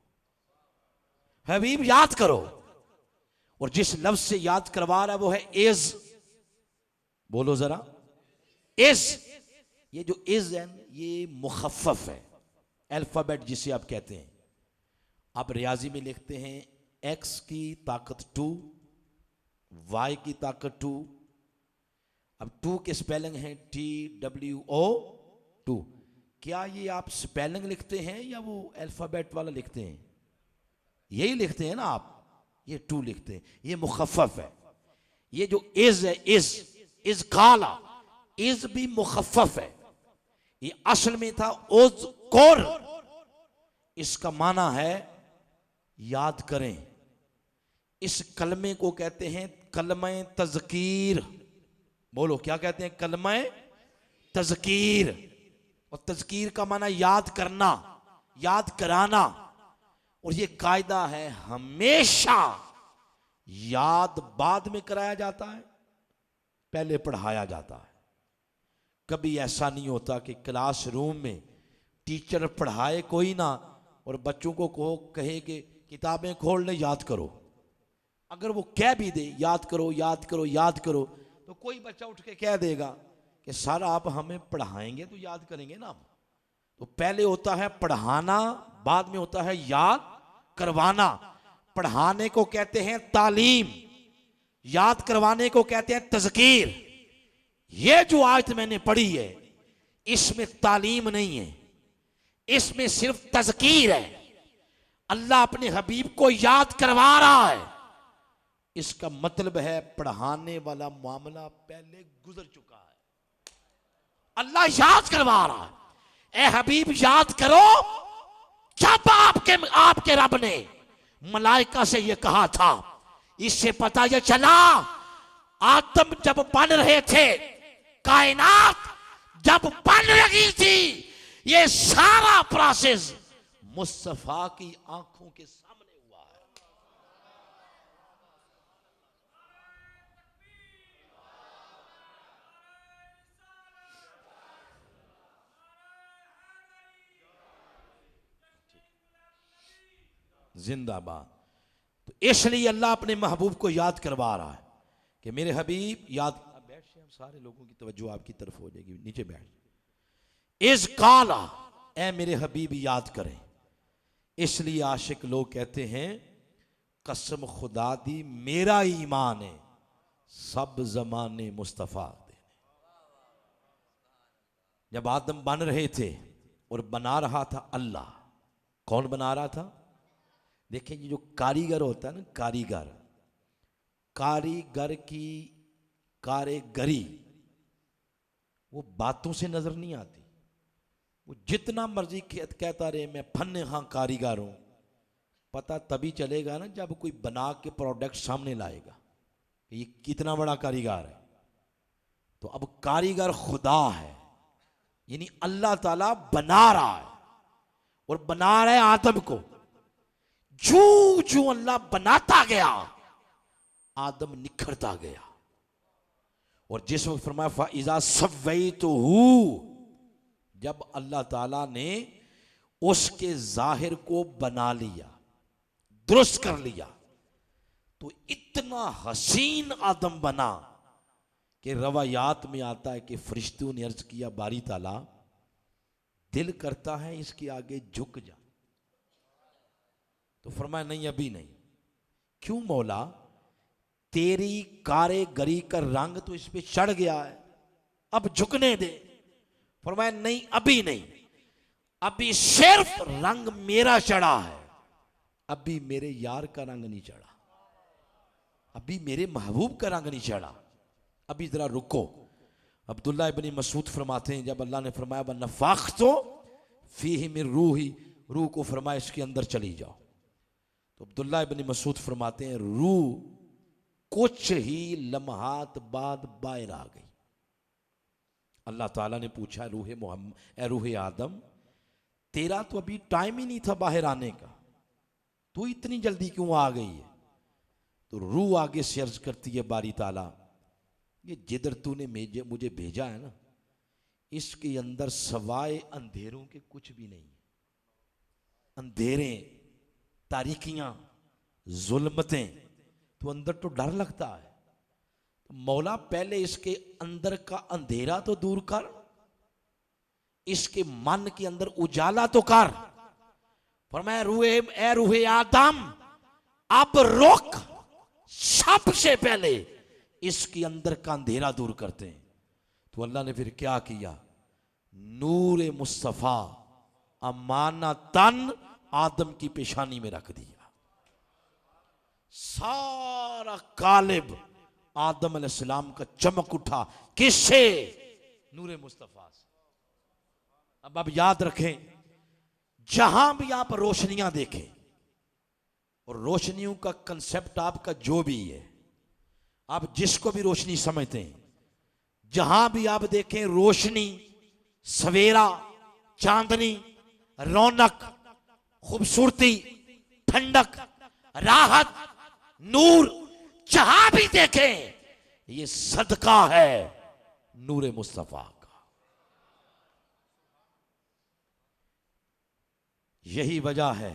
S1: हबीब याद करो, और जिस लफ्ज से याद करवा रहा है वो है इज। बोलो जरा, इज। ये जो इज है ये मुखफ्फफ है, अल्फाबेट जिसे आप कहते हैं। आप रियाजी में लिखते हैं एक्स की ताकत 2, वाई की ताकत 2। अब 2 के स्पेलिंग है TWO 2। क्या ये आप स्पेलिंग लिखते हैं या वो अल्फाबेट वाला लिखते हैं? यही लिखते हैं ना आप, ये 2 लिखते हैं, ये मुखफ्फफ है। ये जो इज है, इज काला, इज भी मुखफ्फफ है। ये असल में था उज कोर। इसका माना है याद करें। इस कलमे को कहते हैं कलमे तज़कीर। बोलो क्या कहते हैं? कलमे तज़कीर। और तज़कीर का माना याद करना, याद कराना। और ये कायदा है हमेशा याद बाद में कराया जाता है, पहले पढ़ाया जाता है। कभी ऐसा नहीं होता कि क्लासरूम में टीचर पढ़ाए कोई ना और बच्चों को कहे कि किताबें खोल ले याद करो। अगर वो कह भी दे याद करो याद करो याद करो, तो कोई बच्चा उठ के कह देगा कि सर आप हमें पढ़ाएंगे तो याद करेंगे ना। तो पहले होता है पढ़ाना, बाद में होता है याद करवाना। पढ़ाने को कहते हैं तालीम, याद करवाने को कहते हैं तज़कीर। ये जो आयत मैंने पढ़ी है इसमें तालीम नहीं है, इसमें सिर्फ तज़कीर है। अल्लाह अपने हबीब को याद करवा रहा है। इसका मतलब है पढ़ाने वाला मामला पहले गुजर चुका है, अल्लाह याद करवा रहा है। ए हबीब याद करो, जब आपके रब ने मलाइका से यह कहा था। इससे पता यह चला आदम जब बन रहे थे, कायनात जब बन रही थी, ये सारा प्रोसेस मुस्तफा की आंखों के सामने हुआ है। जिंदाबाद। तो इसलिए अल्लाह अपने महबूब को याद करवा रहा है कि मेरे हबीब याद। बैठ से हम सारे लोगों की तवज्जो आपकी तरफ हो जाएगी, नीचे बैठ। इस काला, ए मेरे हबीब याद करें। इसलिए आशिक लोग कहते हैं कसम खुदा दी मेरा ईमान है, सब जमाने मुस्तफ़ा देने। जब आदम बन रहे थे और बना रहा था अल्लाह, कौन बना रहा था? देखिए ये जो कारीगर होता है ना, कारीगर की कारीगरी वो बातों से नजर नहीं आती। वो जितना मर्जी कहता रहे मैं फन्ने हाँ कारीगर हूं, पता तभी चलेगा ना जब कोई बना के प्रोडक्ट सामने लाएगा कि ये कितना बड़ा कारीगर है। तो अब कारीगर खुदा है, यानी अल्लाह ताला बना रहा है और बना रहा है आदम को। जो जो अल्लाह बनाता गया आदम निखरता गया। और जिस वक्त फरमाया फ़इज़ा सव्वैतुहू, जब अल्लाह ताला ने उसके जाहिर को बना लिया, दुरुस्त कर लिया, तो इतना हसीन आदम बना कि रवायात में आता है कि फरिश्तों ने अर्ज किया बारी ताला दिल करता है इसके आगे झुक जा। तो फरमाया नहीं अभी नहीं। क्यों मौला? तेरी कारीगरी का रंग तो इस पे चढ़ गया है, अब झुकने दे। फरमाया नहीं अभी नहीं, अभी सिर्फ रंग मेरा चढ़ा है, अभी मेरे यार का रंग नहीं चढ़ा, अभी मेरे महबूब का रंग नहीं चढ़ा, अभी जरा रुको। अब्दुल्ला इब्न मसूद फरमाते हैं जब अल्लाह ने फरमाया वनफ़ख़्तु फ़ीहि मिन रूही, रूह को फरमाया इसके अंदर चली जाओ, तो अब्दुल्ला इब्न मसूद फरमाते हैं रूह कुछ ही लम्हात बाद बाहर आ गई। अल्लाह ताला ने पूछा रूह मोहम्मद, ए रूह आदम, तेरा तो अभी टाइम ही नहीं था बाहर आने का, तू इतनी जल्दी क्यों आ गई है? तो रूह आगे से अर्ज करती है बारी ताला, ये जिधर तूने मुझे भेजा है ना, इसके अंदर सवाए अंधेरों के कुछ भी नहीं है। अंधेरे, तारीकियां, जुल्मतें, तो अंदर तो डर लगता है। तो मौला पहले इसके अंदर का अंधेरा तो दूर कर, इसके मन के अंदर उजाला तो कर। फरमाया ए रूह आदम, अब रुक, सबसे पहले इसके अंदर का अंधेरा दूर करते हैं। तो अल्लाह ने फिर क्या किया? नूर मुस्तफ़ा अमानतन आदम की पेशानी में रख दिया। सारा कालिब आदम अलैहिस्सलाम का चमक उठा, किससे? नूर मुस्तफ़ा से। अब आप याद रखें, जहां भी आप रोशनियां देखें, और रोशनियों का कंसेप्ट आपका जो भी है, आप जिसको भी रोशनी समझते हैं, जहां भी आप देखें रोशनी, सवेरा, चांदनी, रौनक, खूबसूरती, ठंडक, राहत, नूर, जहां भी देखें ये सदका है नूर मुस्तफ़ा का। यही वजह है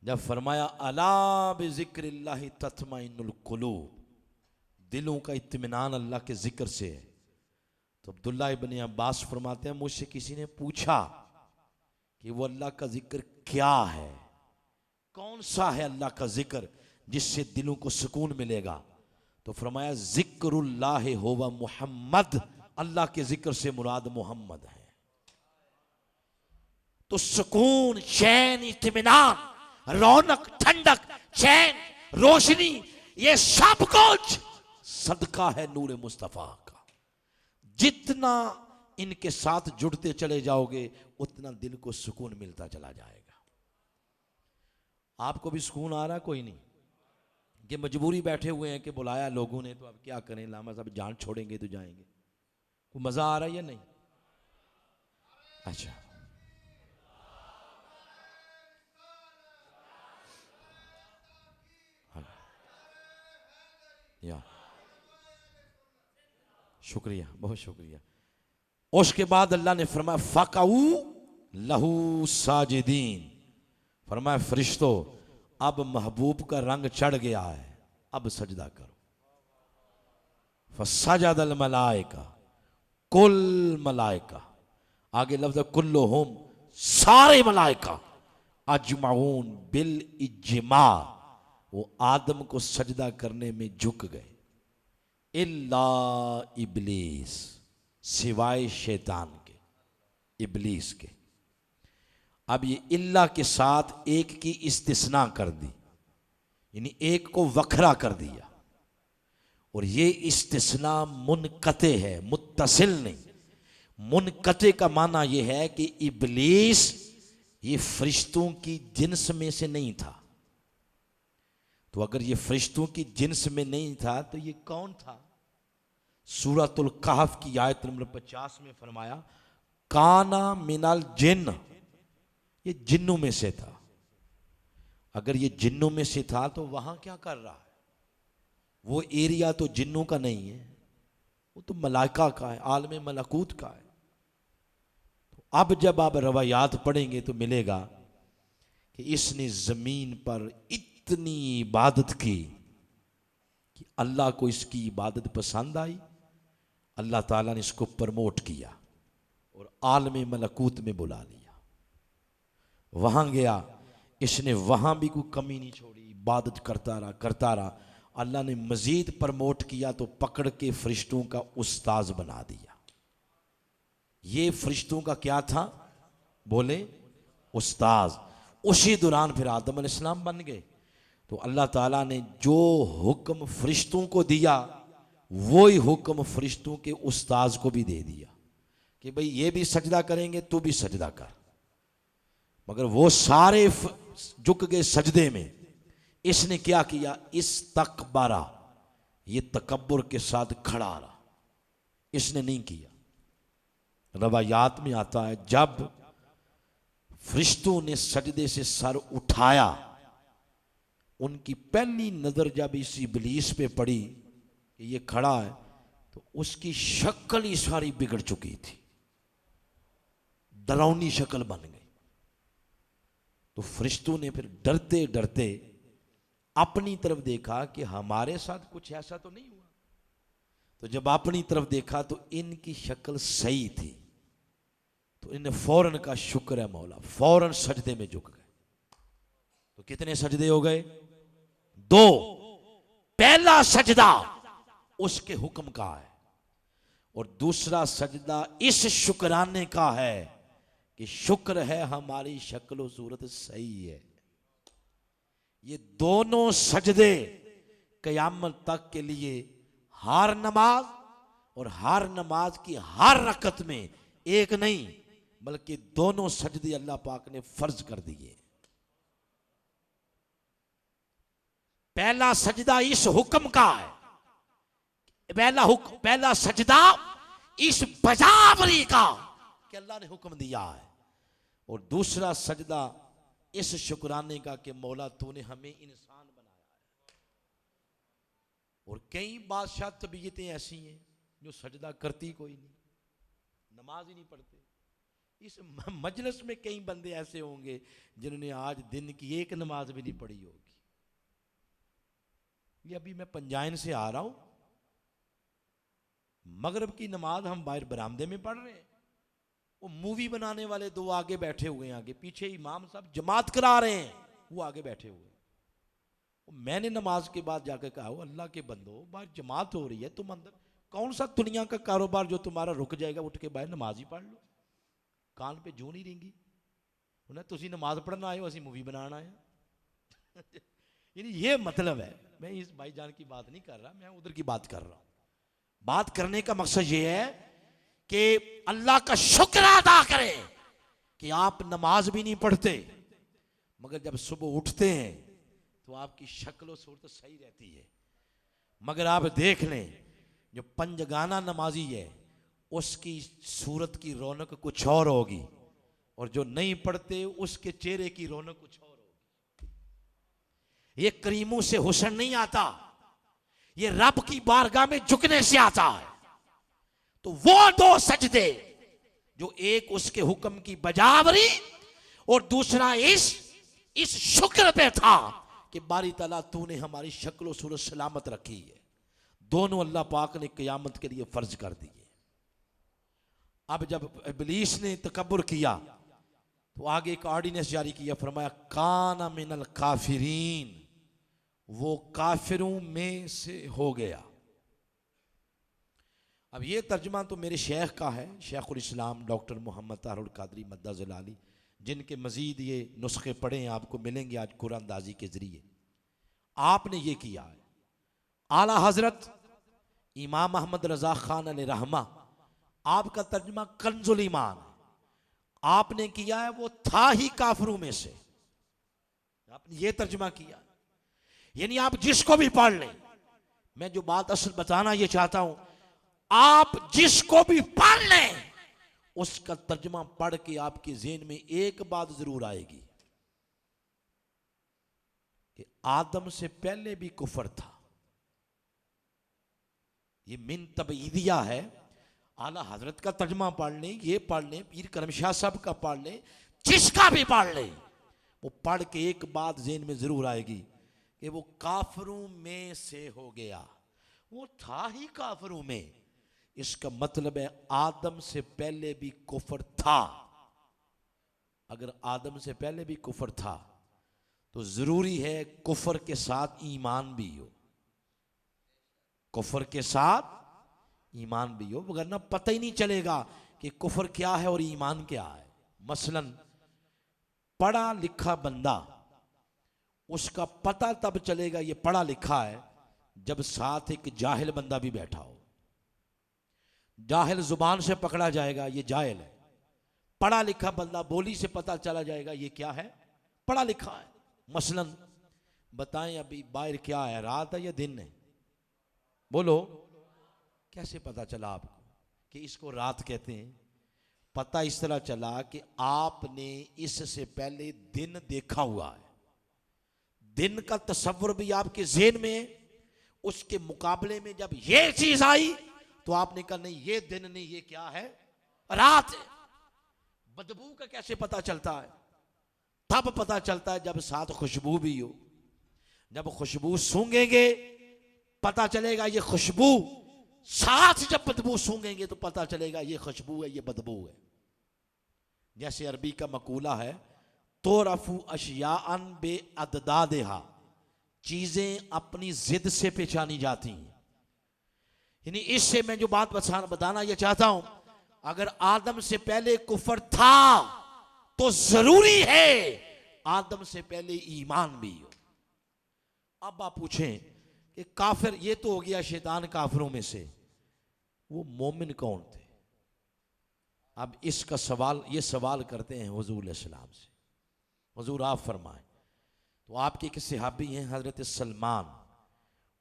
S1: जब फरमाया अला बिज़िक्रिल्लाहि तत्मइन्नुल कुलूब, दिलों का इत्मीनान अल्लाह के जिक्र से है। तो अब्दुल्ला इब्न अब्बास फरमाते हैं मुझसे किसी ने पूछा कि वो अल्लाह का जिक्र क्या है, कौन सा है अल्लाह का जिक्र जिससे दिलों को सुकून मिलेगा? तो फरमाया जिक्रुल्लाह हुवा मुहम्मद, अल्लाह के जिक्र से मुराद मोहम्मद है। तो सुकून, चैन, इत्मीनान, रौनक, ठंडक, चैन, रोशनी, ये सब कुछ सदका है नूर मुस्तफ़ा का। जितना इनके साथ जुड़ते चले जाओगे उतना दिल को सुकून मिलता चला जाएगा। आपको भी सुकून आ रहा है? कोई नहीं, ये मजबूरी बैठे हुए हैं कि बुलाया लोगों ने, तो अब क्या करें, लामा साहब जान छोड़ेंगे तो जाएंगे। कोई मजा आ रहा है या नहीं? अच्छा, या शुक्रिया, बहुत शुक्रिया। उसके बाद अल्लाह ने फरमाया फ़क़ऊ लहू साजिदीन, फरमाया फरिश्तों अब महबूब का रंग चढ़ गया है, अब सजदा करो। फसजदल मलाइका, कुल मलाइका, आगे लफ्ज़ कुल्लुहुम, सारे मलाइका, अजमाउन बिल इज्मा, वो आदम को सजदा करने में झुक गए। इल्ला इबलीस, सिवाय शैतान के, इबलीस के। अब ये इल्ला के साथ एक की इस्तिस्ना कर दी, यानी एक को वखरा कर दिया। और ये इस्तिस्ना मुनकते है, मुत्तसिल नहीं। मुनकते का माना ये है कि इबलीस ये फरिश्तों की जिन्स में से नहीं था। तो अगर ये फरिश्तों की जिन्स में नहीं था तो ये कौन था? सूरतुल कहफ की आयत नंबर 50 में फरमाया काना मिनल जिन्न, ये जिन्नों में से था। अगर ये जिन्नों में से था तो वहां क्या कर रहा है? वो एरिया तो जिन्नों का नहीं है, वो तो मलाइका का है, आलम मलकूत का है। तो अब जब आप रवायात पढ़ेंगे तो मिलेगा कि इसने जमीन पर इतनी इबादत की कि अल्लाह को इसकी इबादत पसंद आई। अल्लाह ताला ने इसको प्रमोट किया और आलम मलकूत में बुला लिया। वहां गया, इसने वहां भी कोई कमी नहीं छोड़ी, इबादत करता रहा। अल्लाह ने मजीद प्रमोट किया तो पकड़ के फरिश्तों का उस्ताज बना दिया। ये फरिश्तों का क्या था? बोले उस्ताज। उसी दौरान फिर आदम अलैहिस्सलाम बन गए। तो अल्लाह ताला ने जो हुक्म फरिश्तों को दिया वही हुक्म फरिश्तों के उस्ताज को भी दे दिया कि भाई ये भी सजदा करेंगे, तू भी सजदा कर। मगर वो सारे झुक गए सजदे में। इसने क्या किया? इस्तकबरा, ये तकब्बुर के साथ खड़ा रहा, इसने नहीं किया। रवायात में आता है जब फरिश्तों ने सजदे से सर उठाया, उनकी पहली नजर जब इस इब्लीस पे पड़ी कि ये खड़ा है, तो उसकी शक्ल ही सारी बिगड़ चुकी थी, डरावनी शक्ल बन गई। तो फरिश्तों ने फिर डरते डरते अपनी तरफ देखा कि हमारे साथ कुछ ऐसा तो नहीं हुआ। तो जब अपनी तरफ देखा तो इनकी शक्ल सही थी। तो इन्हें फौरन का शुक्र है मौला, फौरन सजदे में झुक गए। तो कितने सजदे हो गए? 2। पहला सजदा उसके हुक्म का है और दूसरा सजदा इस शुक्राने का है कि शुक्र है हमारी शक्ल और सूरत सही है। ये दोनों सजदे कयामत तक के लिए हर नमाज और हर नमाज की हर रकत में एक नहीं बल्कि दोनों सजदे अल्लाह पाक ने फर्ज कर दिए। पहला सजदा इस हुक्म का है, पहला सजदा इस बजावरी का कि अल्लाह ने हुक्म दिया है, और दूसरा सजदा इस शुक्राने का कि मौला तूने हमें इंसान बनाया है। और कई बादशाह तबीयतें ऐसी हैं जो सजदा करती कोई नहीं, नमाज ही नहीं पढ़ते। इस मजलिस में कई बंदे ऐसे होंगे जिन्होंने आज दिन की एक नमाज भी नहीं पढ़ी होगी। ये अभी मैं पंजाइन से आ रहा हूं, मगरिब की नमाज हम बाहर बरामदे में पढ़ रहे हैं, वो मूवी बनाने वाले 2 आगे बैठे हुए हैं, आगे पीछे इमाम साहब जमात करा रहे हैं, वो आगे बैठे हुए हैं। मैंने नमाज के बाद जाकर कहा, अल्लाह के बंदो बाहर जमात हो रही है, तुम अंदर कौन सा दुनिया का कारोबार जो तुम्हारा रुक जाएगा, उठ के बाहर नमाज ही पढ़ लो, कान पे जू नहीं रेंगी। उन्हें तुसी नमाज पढ़ना आए हो, असी मूवी बनाना आए। यानी ये मतलब है, मैं इस भाईजान की बात नहीं कर रहा, मैं उधर की बात कर रहा हूं। बात करने का मकसद ये है कि अल्लाह का शुक्र अदा करें कि आप नमाज भी नहीं पढ़ते, मगर जब सुबह उठते हैं तो आपकी शक्ल और सूरत सही रहती है। मगर आप देख लें, जो पंजगाना नमाजी है उसकी सूरत की रौनक कुछ और होगी, और जो नहीं पढ़ते उसके चेहरे की रौनक कुछ और होगी। ये करीमों से हुस्न नहीं आता, ये रब की बारगाह में झुकने से आता है। तो वो 2 सजदे, जो एक उसके हुक्म की बजावरी और दूसरा इस शुक्र पे था कि बारी ताला तूने हमारी शक्ल और सूरत सलामत रखी है, दोनों अल्लाह पाक ने क़यामत के लिए फर्ज कर दिए। अब जब इब्लीस ने तकब्बुर किया तो आगे एक ऑर्डिनेंस जारी किया, फरमाया काना मिनल काफिरीन, वो काफिरों में से हो गया। अब ये तर्जमा तो मेरे शेख का है, शेखुल इस्लाम डॉक्टर मोहम्मद तारुल कादरी मद्दा ज़लाली, जिनके मज़ीद ये नुस्खे पढ़े हैं आपको मिलेंगे आज कुरानदाजी के ज़रिए। आपने ये किया है। आला हज़रत इमाम अहमद रज़ा ख़ान अलैहिर्रहमा, आपका तर्जमा कंजुल ईमान है। आपने किया है वो था ही काफिरों में से, आपने ये तर्जमा किया। यानी आप जिसको भी पढ़ लें, मैं जो बात असल बताना ये चाहता हूं, आप जिसको भी पढ़ लें उसका तर्जमा पढ़ के आपके ज़हन में एक बात जरूर आएगी कि आदम से पहले भी कुफर था। ये मिन तबईदिया है। आला हजरत का तर्जमा पढ़ लें, ये पढ़ लें, पीर करम शाह साहब का पढ़ लें, जिसका भी पढ़ लें, वो पढ़ के एक बात ज़हन में जरूर आएगी कि वो काफिरों में से हो गया। वो था ही काफिरों में, इसका मतलब है आदम से पहले भी कुफर था। अगर आदम से पहले भी कुफर था तो जरूरी है कुफर के साथ ईमान भी हो, कुफर के साथ ईमान भी हो, वरना पता ही नहीं चलेगा कि कुफर क्या है और ईमान क्या है। मसलन पढ़ा लिखा बंदा, उसका पता तब चलेगा ये पढ़ा लिखा है जब साथ एक जाहिल बंदा भी बैठा हो। जाहिल जुबान से पकड़ा जाएगा ये जाहिल है, पढ़ा लिखा बंदा बोली से पता चला जाएगा ये क्या है, पढ़ा लिखा है। मसलन बताएं अभी बाहर क्या है, रात है या दिन है? बोलो, कैसे पता चला आपको कि इसको रात कहते हैं? पता इस तरह चला कि आपने इससे पहले दिन देखा हुआ है, दिन का तस्वुर भी आपके ज़हन में है। उसके मुकाबले में जब ये चीज आई तो आपने कहा नहीं ये दिन नहीं, ये क्या है, रात है। बदबू का कैसे पता चलता है? तब पता चलता है जब साथ खुशबू भी हो। जब खुशबू सूंघेंगे पता चलेगा ये खुशबू, साथ जब बदबू सूंघेंगे तो पता चलेगा ये खुशबू है, ये बदबू है। जैसे अरबी का मकूला है, तो रफू अशियाअन बे अददादेहा, चीजें अपनी जिद से पहचानी जाती हैं। यानी इससे मैं जो बात बताना यह चाहता हूं, अगर आदम से पहले कुफर था तो जरूरी है आदम से पहले ईमान भी हो। अब आप पूछें कि काफिर, ये तो हो गया शैतान काफिरों में से, वो मोमिन कौन थे? अब इसका सवाल, ये सवाल करते हैं हुजूर अलैहिस्सलाम से। हुजूर आप फरमाएं। तो आपके एक सहाबी हैं हजरत सलमान,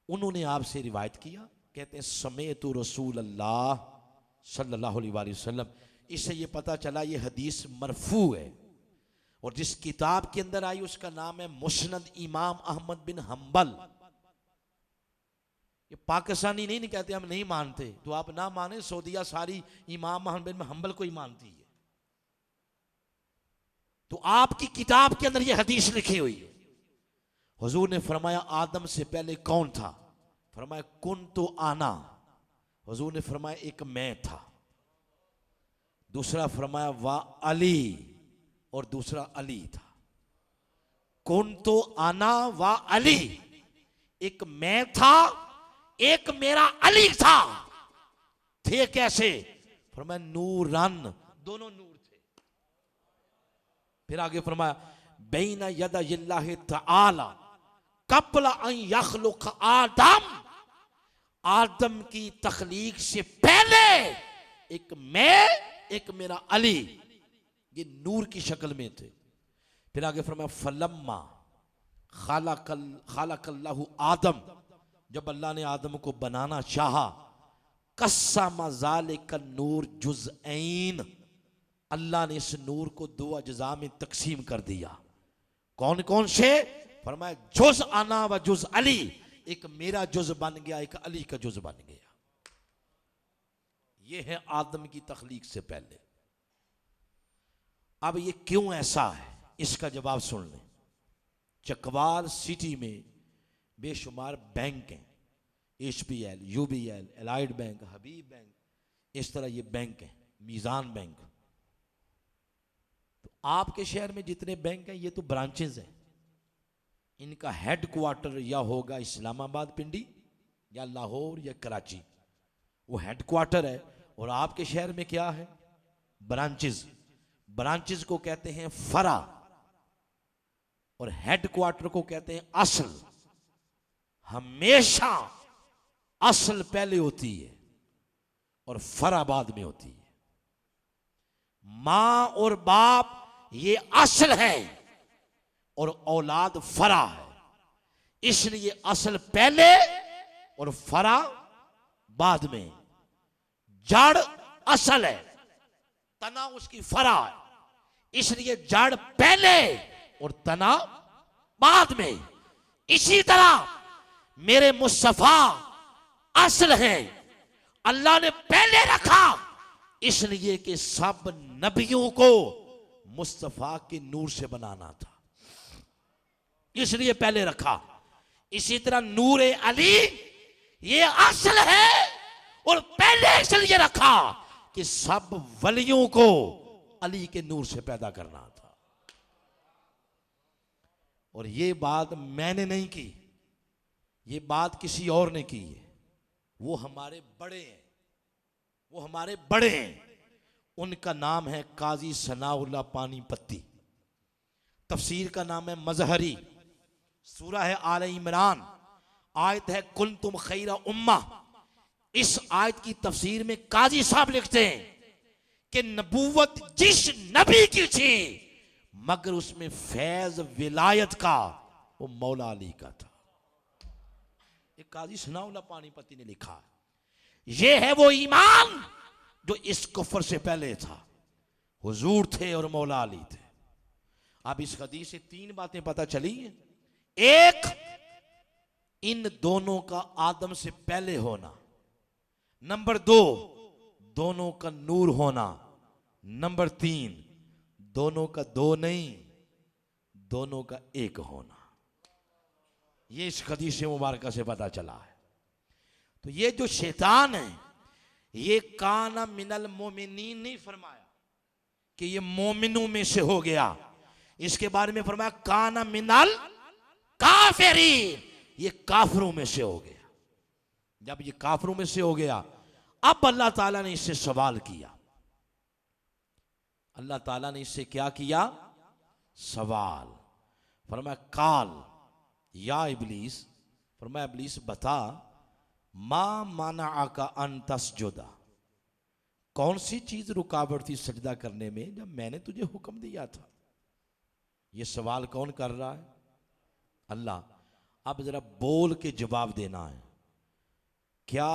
S1: उन्होंने आपसे रिवायत किया, कहते हैं समेतु रसूल अल्लाह सल्लल्लाहु अलैहि वसल्लम। इससे ये पता चला ये हदीस मरफू है, और जिस किताब के अंदर आई उसका नाम है मुस्नद इमाम अहमद बिन हम्बल। ये पाकिस्तानी नहीं कहते हम नहीं मानते, तो आप ना माने, सऊदिया सारी इमाम अहमद बिन हम्बल को ही मानती है। तो आपकी किताब के अंदर ये हदीस लिखी हुई है। हुजूर ने फरमाया आदम से पहले कौन था? फरमाया कुन तो आना। हुजूर ने फरमाया एक मैं था। दूसरा फरमाया वा अली, और दूसरा अली था। कुन तो आना वा अली, एक मैं था, एक मेरा अली था। थे कैसे? फरमाया नूरन, दोनों नूर थे। फिर आगे फरमाया बैना यदायिल्लाहि तआला कब्ल अन यखलुक आदम, आदम की तखलीक से पहले एक मैं, एक मेरा अली, ये नूर की शक्ल में थे। फिर आगे फरमाया फलम्मा खालकल्लाहु आदम, जब अल्लाह ने आदम को बनाना चाहा, कस्सम ज़ालिका नूर जुज़ऐन, अल्लाह ने इस नूर को दो अज्जा में तकसीम कर दिया। कौन कौन से? फरमाया जुज़ अना व जुज़ अली, एक मेरा जुज़ बन गया, एक अली का जुज़ बन गया। यह है आदम की तखलीक से पहले। अब ये क्यों ऐसा है, इसका जवाब सुन लें। चकवाल सिटी में बेशुमार बैंक हैं, HPL, UBL, एलाइड बैंक, हबीब बैंक, इस तरह ये बैंक हैं, मीज़ान बैंक। तो आपके शहर में जितने बैंक हैं ये तो ब्रांचेज हैं। इनका हेड क्वार्टर या होगा इस्लामाबाद पिंडी, या लाहौर, या कराची, वो हेडक्वार्टर है। और आपके शहर में क्या है? ब्रांचेस। ब्रांचेस को कहते हैं फरा और हेडक्वार्टर को कहते हैं असल। हमेशा असल पहले होती है और फरा बाद में होती है। मां और बाप ये असल है और औलाद फरा है, इसलिए असल पहले और फरा बाद में। जड़ असल है, तना उसकी फरा है, इसलिए जड़ पहले और तना बाद में। इसी तरह मेरे मुस्तफा असल है, अल्लाह ने पहले रखा इसलिए कि सब नबियों को मुस्तफा के नूर से बनाना था, इसलिए पहले रखा। इसी तरह नूरे अली ये असल है और पहले इसलिए रखा कि सब वलियों को अली के नूर से पैदा करना था। और ये बात मैंने नहीं की, ये बात किसी और ने की है। वो हमारे बड़े हैं, वो हमारे बड़े हैं। उनका नाम है काजी सनाउल्लाह पानीपत्ती। तफसीर का नाम है मजहरी। सूरा है आले इमरान, आयत है कुंतुम खैरा उम्मा। इस आयत की तफसीर में काजी साहब लिखते हैं कि नबूवत जिस नबी की थी मगर उसमें फैज विलायत का वो मौला अली का था। एक काजी सनाउल्लाह पानीपत्ती ने लिखा है। ये है वो ईमान जो इस कुफर से पहले था। हुजूर थे और मौला अली थे। अब इस हदीस से तीन बातें पता चली हैं। एक, इन दोनों का आदम से पहले होना। नंबर दो, दोनों का नूर होना। नंबर तीन, दोनों का दो नहीं, दोनों का एक होना। ये इस हदीस मुबारका से पता चला है। तो ये जो शैतान है ये काना मिनल मोमिनीन नहीं फरमाया कि ये मोमिनों में से हो गया। इसके बारे में फरमाया काना मिनल काफिरीन, ये काफिरों में से हो गया। जब ये काफिरों में से हो गया, अब अल्लाह ताला ने इससे सवाल किया। अल्लाह ताला ने इससे क्या किया? सवाल। फरमाया काल या इब्लीस, फरमाया इब्लीस बता, मा माना आका अन तस्जुदा, कौन सी चीज रुकावट थी सजदा करने में जब मैंने तुझे हुक्म दिया था? ये सवाल कौन कर रहा है? अल्लाह। अब जरा बोल के जवाब देना है। क्या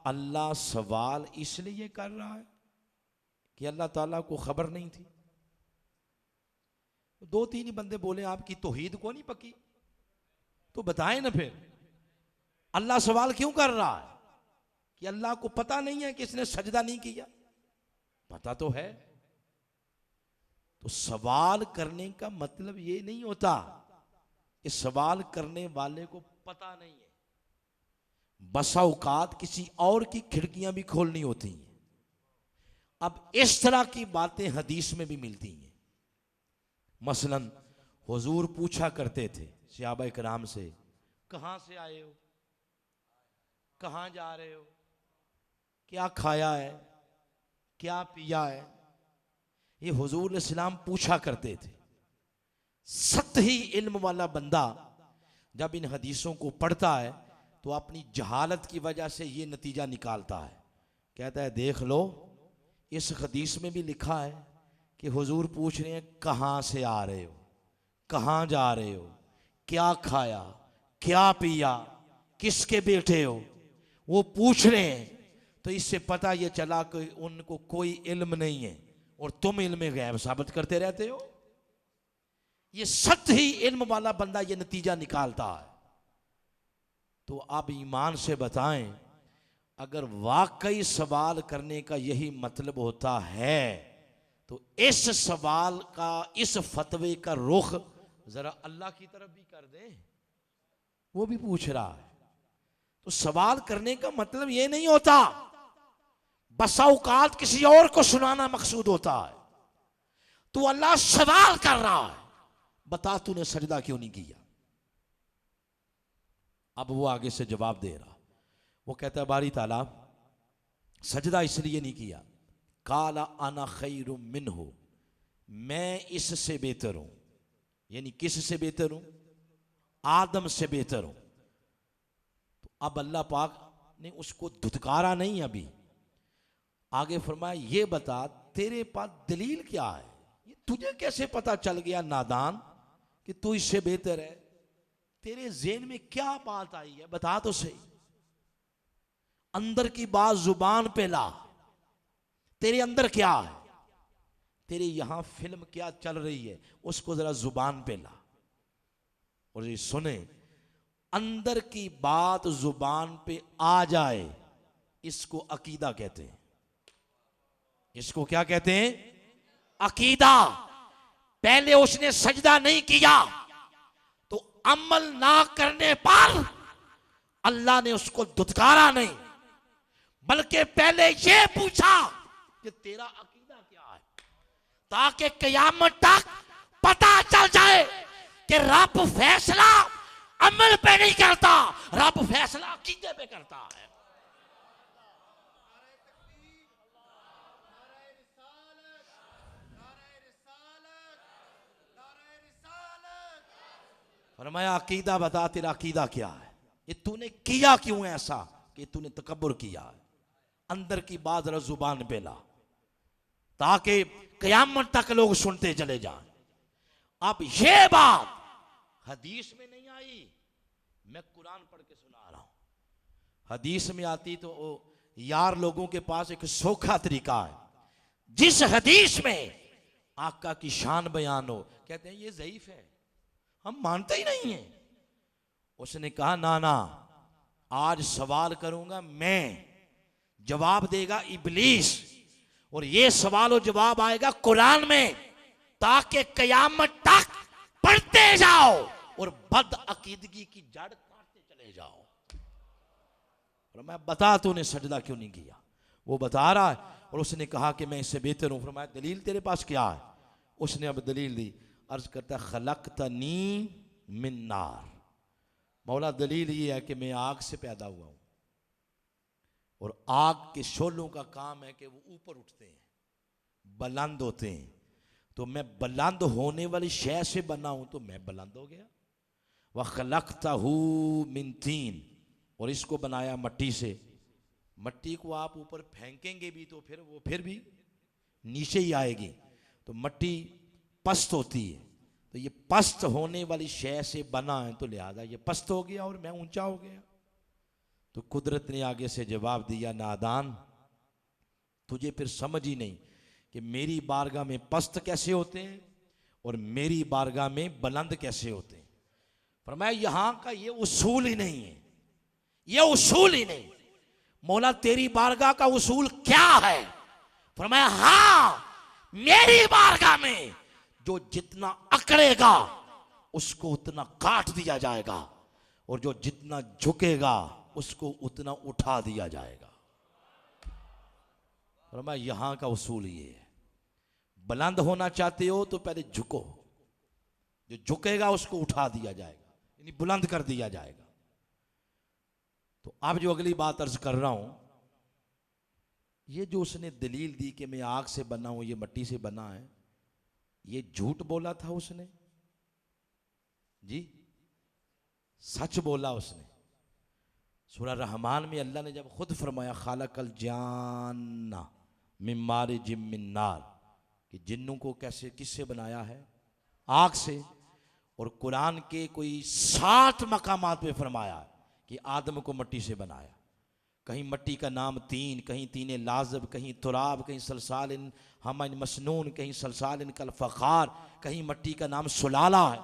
S1: अल्लाह सवाल इसलिए कर रहा है कि अल्लाह ताला को खबर नहीं थी? दो तीन ही बंदे बोले आपकी तौहीद को नहीं पकी, तो बताएं ना फिर अल्लाह सवाल क्यों कर रहा है? कि अल्लाह को पता नहीं है कि इसने सजदा नहीं किया? पता तो है। तो सवाल करने का मतलब ये नहीं होता कि सवाल करने वाले को पता नहीं है। बसा औकात किसी और की खिड़कियां भी खोलनी होती हैं। अब इस तरह की बातें हदीस में भी मिलती हैं। मसलन हुजूर पूछा करते थे सहाबा इकराम से, कहां से आए हो, कहां जा रहे हो, क्या खाया है, क्या पिया है। ये हुजूर इस्लाम पूछा करते थे। सतही इल्म वाला बंदा जब इन हदीसों को पढ़ता है तो अपनी जहालत की वजह से ये नतीजा निकालता है। कहता है देख लो, इस हदीस में भी लिखा है कि हुजूर पूछ रहे हैं कहां से आ रहे हो, कहां जा रहे हो, क्या खाया, क्या पिया, किसके बेटे हो। वो पूछ रहे हैं तो इससे पता ये चला कि उनको कोई इल्म नहीं है और तुम इल्म गैब साबित करते रहते हो। ये सत्य ही इल्म वाला बंदा ये नतीजा निकालता है। तो आप ईमान से बताएं, अगर वाकई सवाल करने का यही मतलब होता है तो इस सवाल का, इस फतवे का रुख जरा अल्लाह की तरफ भी कर दें। वो भी पूछ रहा है। तो सवाल करने का मतलब ये नहीं होता, बसा औकात किसी और को सुनाना मकसूद होता है। तो अल्लाह सवाल कर रहा है, बता तूने सजदा क्यों नहीं किया। अब वो आगे से जवाब दे रहा। वो कहता है बारी ताला, सजदा इसलिए नहीं किया, काला अना खैरुम मिन्हु, मैं इससे बेहतर हूं। यानी किससे बेहतर हूं? आदम से बेहतर हूं। तो अब अल्लाह पाक ने उसको धुतकारा नहीं, अभी आगे फरमाया ये बता तेरे पास दलील क्या है, ये तुझे कैसे पता चल गया नादान कि तू इससे बेहतर है? तेरे ज़हन में क्या बात आई है, बता तो सही। अंदर की बात जुबान पे ला, तेरे अंदर क्या है, तेरे यहां फिल्म क्या चल रही है, उसको जरा जुबान पे ला और ये सुने। अंदर की बात जुबान पे आ जाए, इसको अकीदा कहते हैं। इसको क्या कहते हैं? अकीदा। पहले उसने सजदा नहीं किया तो अमल ना करने पर अल्लाह ने उसको धुतकारा नहीं, बल्कि पहले यह पूछा कि तेरा अकीदा क्या है, ताकि कयामत तक पता चल जाए कि रब फैसला अमल पे नहीं करता, रब फैसला अकीदे पे करता है। फरमाया अकीदा बता, तेरा अकीदा क्या है, ये तूने किया क्यों ऐसा कि तूने तकब्बुर किया है। अंदर की बात जरा जुबान पे ला, ताकि कयामत तक लोग सुनते चले जाएं। अब ये बात हदीस में नहीं आई, मैं कुरान पढ़ के सुना रहा हूं। हदीस में आती तो यार लोगों के पास एक सोखा तरीका है, जिस हदीस में आका की शान बयान हो, कहते हैं ये ज़ईफ है, हम मानते ही नहीं है। उसने कहा ना ना, आज सवाल करूंगा मैं, जवाब देगा इब्लीस, और ये सवाल और जवाब आएगा कुरान में, ताकि कयामत तक पढ़ते जाओ और बद अकीदगी की जड़ काटते चले जाओ। और मैं बता तूने सजदा क्यों नहीं किया, वो बता रहा है। और उसने कहा कि मैं इससे बेहतर हूं। फरमाया दलील तेरे पास क्या है? उसने अब दलील दी। अर्ज करता खलकतनी मिन नार, मौला दलील ये है कि मैं आग से पैदा हुआ हूं, और आग के शोलों का काम है कि वो ऊपर उठते हैं, बुलंद होते हैं। तो मैं बुलंद होने वाली शय से बना हूं, तो मैं बुलंद हो गया। वह खलकतहू मिन तीन, और इसको बनाया मट्टी से। मट्टी को आप ऊपर फेंकेंगे भी तो फिर वो फिर भी नीचे ही आएगी, तो मट्टी पस्त होती है। तो ये पस्त होने वाली शय से बना है, तो लिहाजा ये पस्त हो गया और मैं ऊंचा हो गया। तो कुदरत ने आगे से जवाब दिया, नादान, तुझे फिर समझ ही नहीं कि मेरी बारगाह में पस्त कैसे होते हैं और मेरी बारगाह में बुलंद कैसे होते हैं। फरमाया यहां का ये उसूल ही नहीं है, ये उसूल ही नहीं। मौला तेरी बारगाह का उसूल क्या है? फरमाया हाँ, मेरी बारगाह में जो जितना अकड़ेगा उसको उतना काट दिया जाएगा, और जो जितना झुकेगा उसको उतना उठा दिया जाएगा। फरमाया यहां का उसूल ये है, बुलंद होना चाहते हो तो पहले झुको, जो झुकेगा उसको उठा दिया जाएगा, यानी बुलंद कर दिया जाएगा। तो अब जो अगली बात अर्ज कर रहा हूं, ये जो उसने दलील दी कि मैं आग से बना हूं, ये मिट्टी से बना है, ये झूठ बोला था उसने जी, सच बोला उसने। सूरह रहमान में अल्लाह ने जब खुद फरमाया खालकल जान्ना मिन मारिजिम मिन नार, कि जिन्नों को कैसे किससे बनाया है? आग से। और कुरान के कोई 60 मकामात पे फरमाया कि आदम को मिट्टी से बनाया। कहीं मिट्टी का नाम तीन, कहीं तीन लाजब, कहीं तुराब, कहीं सलसालिन हमन मसनून, कहीं सलसालिन कल फ़खार, कहीं मिट्टी का नाम सुलाला है।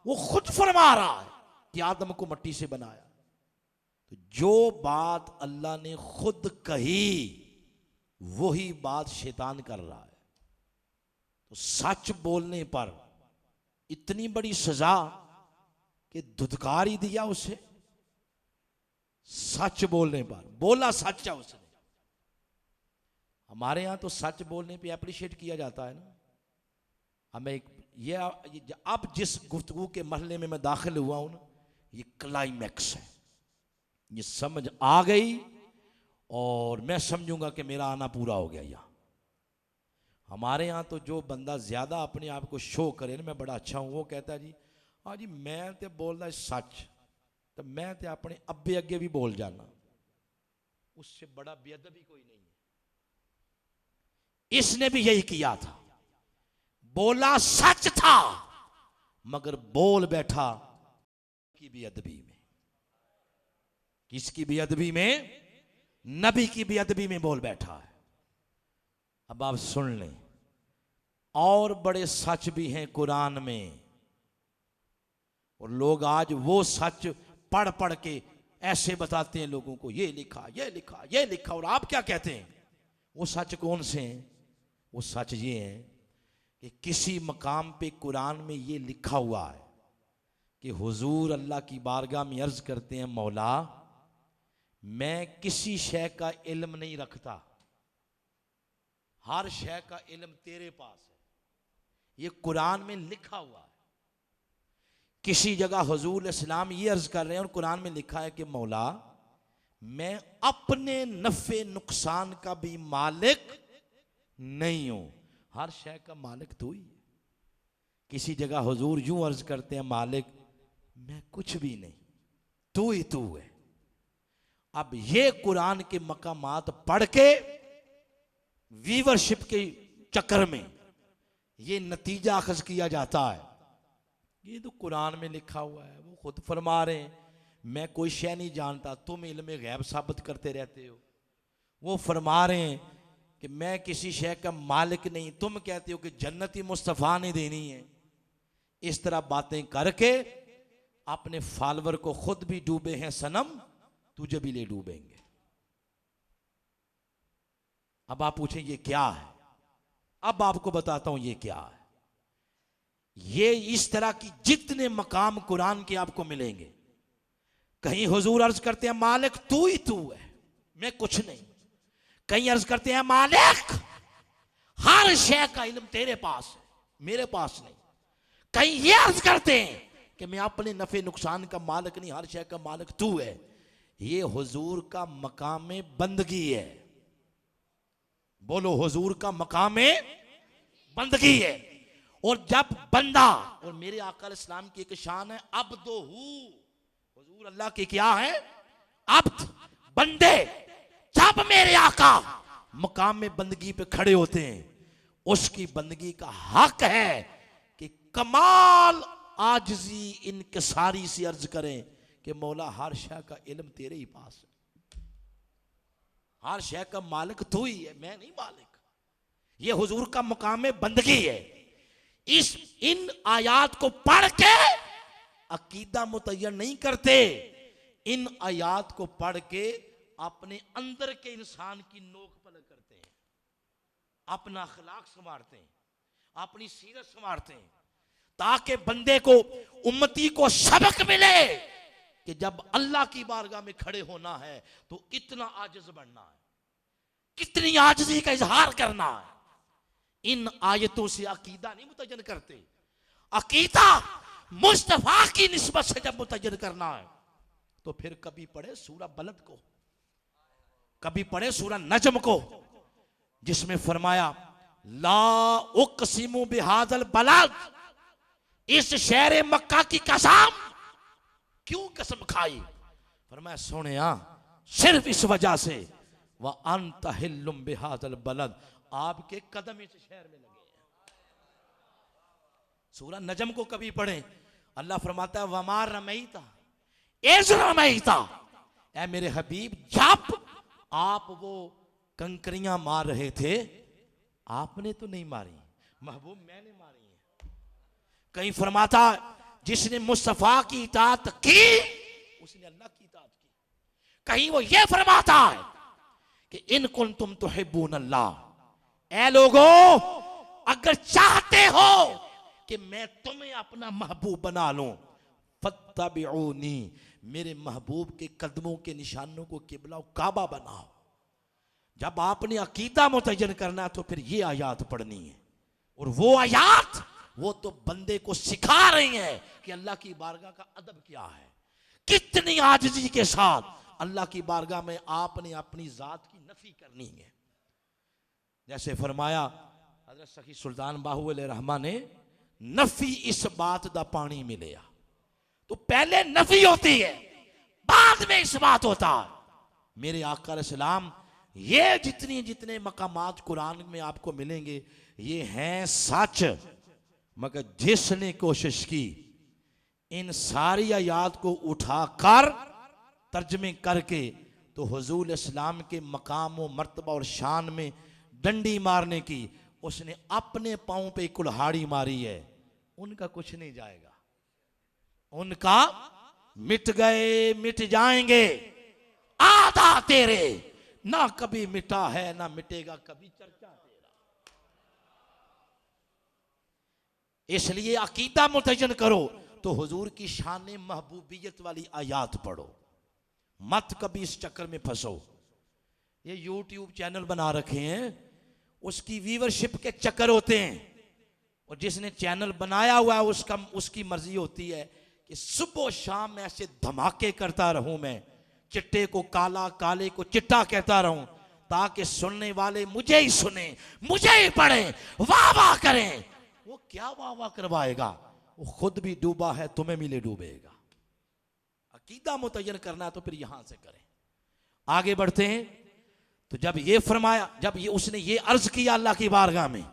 S1: वो खुद फरमा रहा है कि आदम को मिट्टी से बनाया। तो जो बात अल्लाह ने खुद कही वही बात शैतान कर रहा है। तो सच बोलने पर इतनी बड़ी सजा कि धुतकार ही दिया उसे। सच बोलने पर, बोला सच है उसने। हमारे यहां तो सच बोलने पे अप्रिशिएट किया जाता है ना। हमें ये अब जिस गुफ्तगू के महले में मैं दाखिल हुआ हूं ना, ये क्लाइमैक्स है, ये समझ आ गई और मैं समझूंगा कि मेरा आना पूरा हो गया। यहाँ हमारे यहाँ तो जो बंदा ज़्यादा अपने आप को शो करे ना, मैं बड़ा अच्छा हूँ, वो कहता है जी हाँ जी मैं तो बोलता सच, तो मैं तो अपने अब्बे अगे भी बोल जाना, उससे बड़ा बेअदबी कोई नहीं है। इसने भी यही किया था, बोला सच था मगर बोल बैठा की बेअदबी में। किसकी बेअदबी में? नबी की बेअदबी में बोल बैठा है। अब आप सुन लें, और बड़े सच भी हैं कुरान में, और लोग आज वो सच पढ़ पढ़ के ऐसे बताते हैं लोगों को, ये लिखा ये लिखा ये लिखा, और आप क्या कहते हैं? वो सच कौन से हैं? वो सच ये है कि किसी मकाम पे कुरान में ये लिखा हुआ है कि हुजूर अल्लाह की बारगाह में अर्ज करते हैं, मौला मैं किसी शय का इल्म नहीं रखता, हर शय का इल्म तेरे पास है। ये कुरान में लिखा हुआ है। किसी जगह हुजूर इस्लाम ये अर्ज कर रहे हैं और कुरान में लिखा है कि मौला मैं अपने नफे नुकसान का भी मालिक नहीं हूं, हर शय का मालिक तू ही है। किसी जगह हुजूर यूं अर्ज करते हैं, मालिक मैं कुछ भी नहीं, तू ही तू है। अब ये कुरान के मकामात पढ़ के व्यूवरशिप के चक्कर में ये नतीजा अखज किया जाता है, ये तो कुरान में लिखा हुआ है। वो खुद फरमा रहे हैं मैं कोई शय नहीं जानता, तुम इल्म गैब साबित करते रहते हो। वो फरमा रहे हैं कि मैं किसी शय का मालिक नहीं, तुम कहते हो कि जन्नती मुस्तफ़ा ने देनी है। इस तरह बातें करके अपने फॉलोअर को खुद भी डूबे हैं सनम, तुझे भी ले डूबेंगे। अब आप पूछें ये क्या है? अब आपको बताता हूं ये क्या है। ये इस तरह की जितने मकाम कुरान के आपको मिलेंगे, कहीं हुजूर अर्ज करते हैं मालिक तू ही तू है, मैं कुछ नहीं। कहीं अर्ज करते हैं मालिक हर शय का इल्म तेरे पास है, मेरे पास नहीं। कहीं ये अर्ज करते हैं कि मैं अपने नफे नुकसान का मालिक नहीं, हर शय का मालिक तू है। ये हुजूर का मकाम बंदगी है। बोलो हुजूर का मकाम बंदगी है। और जब बंदा, और मेरे आका इस्लाम की एक शान है अब्दुहू, हुजूर अल्लाह के क्या है? अब्द, बंदे। जब मेरे आका मकाम में बंदगी पे खड़े होते हैं, उसकी बंदगी का हक है कि कमाल आजिजी इनकिसारी से अर्ज करें कि मौला हर शय का इल्म तेरे ही पास है, हर शय का मालिक तू ही है, मैं नहीं मालिक। ये हुजूर का मकाम बंदगी है। इन आयात को पढ़ के अकीदा मुतय्यन नहीं करते, इन आयात को पढ़ के अपने अंदर के इंसान की नोक पलक करते हैं, अपना अखलाक संवारते हैं, अपनी सीरत संवारते हैं, ताकि बंदे को, उम्मती को सबक मिले कि जब अल्लाह की बारगाह में खड़े होना है तो इतना आजिज बनना है, कितनी आजिजी का इजहार करना है। इन आयतों से अकीदा नहीं मुतय्यन करते। अकीदा मुस्तफा की निस्बत से जब मुतय्यन करना है तो फिर कभी पढ़े सूरह बलद को, कभी पढ़े सूरह नजम को, जिसमें फरमाया ला उक़सिमु बिहाज़ल बलद, इस शहर मक्का की कसम। क्यों कसम खाई? फरमाया सोनिया सिर्फ इस वजह से, व अंत हिल्लुम बिहाज़ल बलद, आपके कदम इस शहर में लगे हैं। सूरह नजम को कभी पढ़े, अल्लाह फरमाता है वमा रमैता इज़ रमैता, ऐ मेरे हबीब जब आप वो कंकरियां मार रहे थे आपने तो नहीं मारी, महबूब मैंने मारी है। कहीं फरमाता जिसने मुस्तफा की इताअत की उसने अल्लाह की इताअत की। कहीं वो ये फरमाता है कि इन कुंतुम तुहिब्बून अल्लाह, ऐ लोगों अगर चाहते हो कि मैं तुम्हें अपना महबूब बना लूं, फत्तबिऊनी, मेरे महबूब के कदमों के निशानों को किबला काबा बनाओ। जब आपने अकीदा मुतय्यन करना है तो फिर ये आयात पढ़नी है, और वो आयात वो तो बंदे को सिखा रही है कि अल्लाह की बारगाह का अदब क्या है, कितनी आजिजी के साथ अल्लाह की बारगाह में आपने अपनी ज़ात की नफ़ी करनी है। जैसे फरमाया हज़रत सखी सुल्तान बाहू रहमा ने, नफ़ी इस बात दा पानी मिले। तो पहले नफ़ी होती है, बाद में इस बात होता है। मेरे आका अलैहिस्सलाम, ये जितनी जितने मकामात कुरान में आपको मिलेंगे ये हैं सच, मगर जिसने कोशिश की इन सारी आयात को उठाकर तर्जमे करके तो हुजूर इस्लाम के मकाम व मर्तबा और शान में डंडी मारने की, उसने अपने पांव पे कुल्हाड़ी मारी है। उनका कुछ नहीं जाएगा, उनका मिट गए मिट जाएंगे। आधा तेरे ना कभी मिटा है ना मिटेगा कभी चर्चा तेरा। इसलिए अकीदा मुतयन करो तो हुजूर की शान महबूबियत वाली आयात पढ़ो, मत कभी इस चक्कर में फंसो। ये यूट्यूब चैनल बना रखे हैं, उसकी व्यूवरशिप के चक्कर होते हैं, और जिसने चैनल बनाया हुआ है उसकी मर्जी होती है कि सुबह शाम ऐसे धमाके करता रहूं, मैं चिट्टे को काला काले को चिट्टा कहता रहूं, ताकि सुनने वाले मुझे ही सुने, मुझे ही पढ़ें, वाह वाह करें। वो क्या वाह वाह करवाएगा, वो खुद भी डूबा है, तुम्हें मिले डूबेगा। अकीदा मुतय्यन करना है तो फिर यहां से करें। आगे बढ़ते हैं। तो जब ये फरमाया, जब ये उसने ये अर्ज किया अल्लाह की बारगाह में,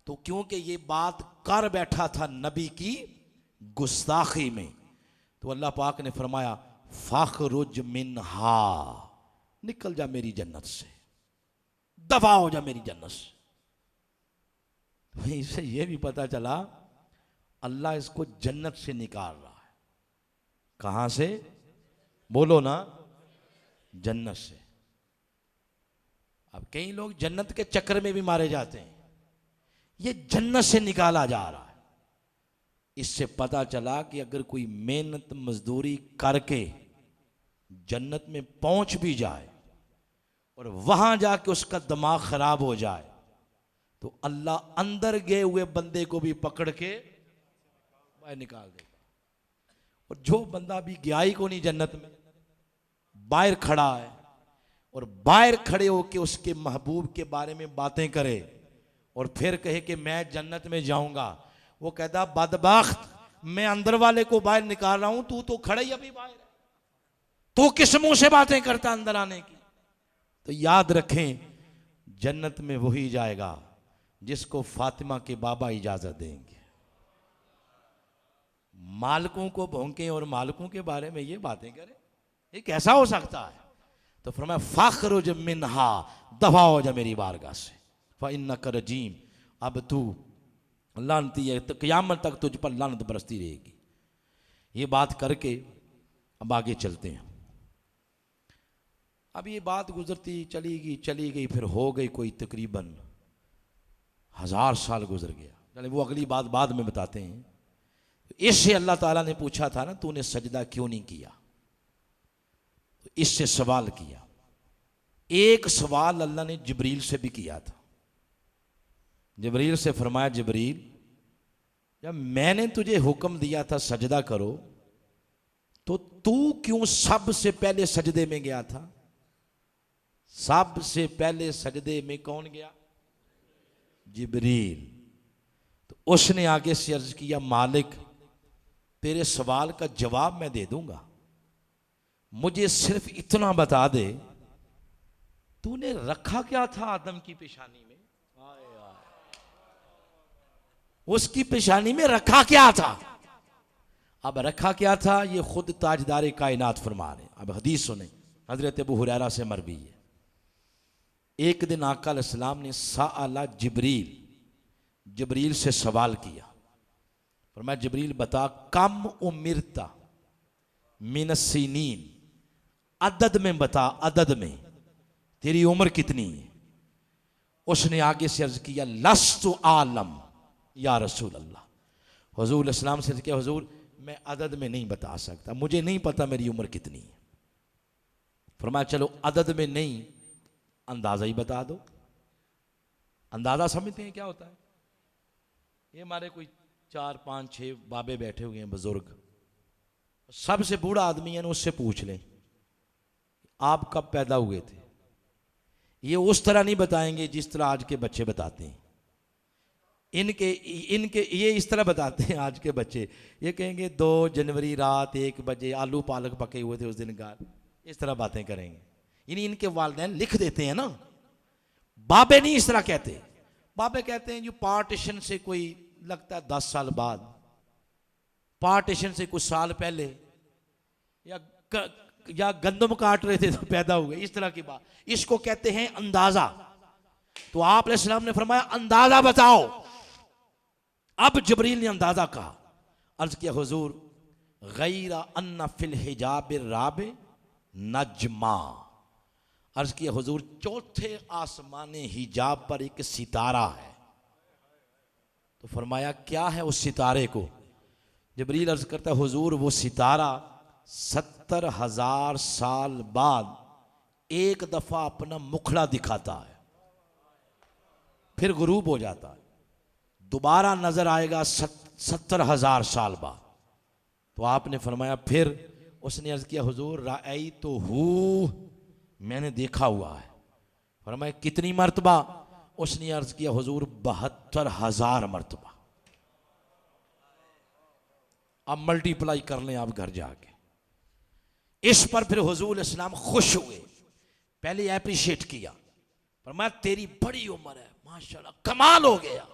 S1: तो क्योंकि ये बात कर बैठा था नबी की गुस्ताखी में, तो अल्लाह पाक ने फरमाया फखरुज मिनहा, निकल जा मेरी जन्नत से, दफा हो जा मेरी जन्नत से। इससे यह भी पता चला अल्लाह इसको जन्नत से निकाल रहा है। कहां से? बोलो ना, जन्नत से। अब कई लोग जन्नत के चक्कर में भी मारे जाते हैं, ये जन्नत से निकाला जा रहा है। इससे पता चला कि अगर कोई मेहनत मजदूरी करके जन्नत में पहुंच भी जाए और वहां जाके उसका दिमाग खराब हो जाए, तो अल्लाह अंदर गए हुए बंदे को भी पकड़ के बाहर निकाल देगा। और जो बंदा भी गया ही को नहीं जन्नत में, बाहर खड़ा है और बाहर खड़े होके उसके महबूब के बारे में बातें करे और फिर कहे कि मैं जन्नत में जाऊंगा, वो कहता बदबख्त, मैं अंदर वाले को बाहर निकाल रहा हूं, तू तो खड़ा ही अभी बाहर है, तू किस मुंह से बातें करता अंदर आने की। तो याद रखें, जन्नत में वही जाएगा जिसको फातिमा के बाबा इजाजत देंगे। मालकों को भौंके और मालकों के बारे में ये बातें करें, ये कैसा हो सकता है? तो फरमाया फखरुज मिनहा, दफा हो जा मेरी बारगाह से, फइन्नका रजीम, अब तू लानती है, तो क़यामत तक तुझ पर लानत बरसती रहेगी। ये बात करके अब आगे चलते हैं। अब ये बात गुजरती चली गई, फिर हो गई कोई तकरीबन 1000 साल गुजर गया। चले वो अगली बात बाद में बताते हैं। इससे अल्लाह ताला ने पूछा था ना, तूने सजदा क्यों नहीं किया? तो इससे सवाल किया। एक सवाल अल्लाह ने जिब्रील से भी किया था। जिब्रील से फरमाया, जिब्रील, जब मैंने तुझे हुक्म दिया था सजदा करो, तो तू क्यों सबसे पहले सजदे में गया था? सबसे पहले सजदे में कौन गया? जिब्रील। तो उसने आगे से अर्ज किया, मालिक, तेरे सवाल का जवाब मैं दे दूंगा, मुझे सिर्फ इतना बता दे, तूने रखा क्या था आदम की पेशानी में? उसकी पेशानी में रखा क्या था? अब रखा क्या था ये खुद ताजदार कायनात फरमा रहे। अब हदीस सुने, हजरत अबू हुरैरा से मरवी है। एक दिन आका अलैहिस्सलाम ने साअला जिब्रील से सवाल किया, फरमाया, जिब्रील बता, कम उमिरता मिन सीनीन, अदद में बता, अदद में तेरी उम्र कितनी है? उसने आगे से अर्ज किया, लस्तु आलम या रसूल अल्लाह। हुजूर इस्लाम से क्या, हुजूर मैं अदद में नहीं बता सकता, मुझे नहीं पता मेरी उम्र कितनी है। फरमाया, चलो अदद में नहीं, अंदाजा ही बता दो। अंदाजा समझते हैं क्या होता है? ये हमारे कोई 4 5 6 बाबे बैठे हुए हैं बुजुर्ग, सबसे बूढ़ा आदमी है ना, उससे पूछ लें आप कब पैदा हुए थे। ये उस तरह नहीं बताएंगे जिस तरह आज के बच्चे बताते हैं। इनके इनके ये इस तरह बताते हैं आज के बच्चे। ये कहेंगे 2 जनवरी रात 1 बजे आलू पालक पके हुए थे उस दिन घर, इस तरह बातें करेंगे। इनके वालिदैन लिख देते हैं ना। बाबे नहीं इस तरह कहते। बाबे कहते हैं जो पार्टीशन से कोई लगता है 10 साल बाद, पार्टीशन से कुछ साल पहले, या गंदम काट रहे थे तो पैदा हुए, इस तरह की बात। इसको कहते हैं अंदाजा। तो आप अलैहिस्सलाम ने फरमाया अंदाजा बताओ। अब जिब्रील ने अंदाजा कहा। अर्ज किया हुजूर गैरा अन्ना फिल हिजाब राब नजमा। अर्ज किया हुजूर चौथे आसमाने हिजाब पर एक सितारा है। तो फरमाया क्या है उस सितारे को। जिब्रील अर्ज करता है हुजूर वो सितारा 70,000 साल बाद एक दफा अपना मुखड़ा दिखाता है, फिर गुरूब हो जाता है, दोबारा नजर आएगा 70,000 साल बाद। तो आपने फरमाया फिर। उसने अर्ज किया हुजूर राई तो हूँ, मैंने देखा हुआ है। फरमाया कितनी मर्तबा। उसने अर्ज किया हुजूर 72,000 मर्तबा। अब मल्टीप्लाई कर लें आप घर जाके। इस पर फिर हुजूर इस्लाम खुश हुए, पहले एप्रिशिएट किया। फरमाया तेरी बड़ी उम्र है, माशाल्लाह कमाल हो गया।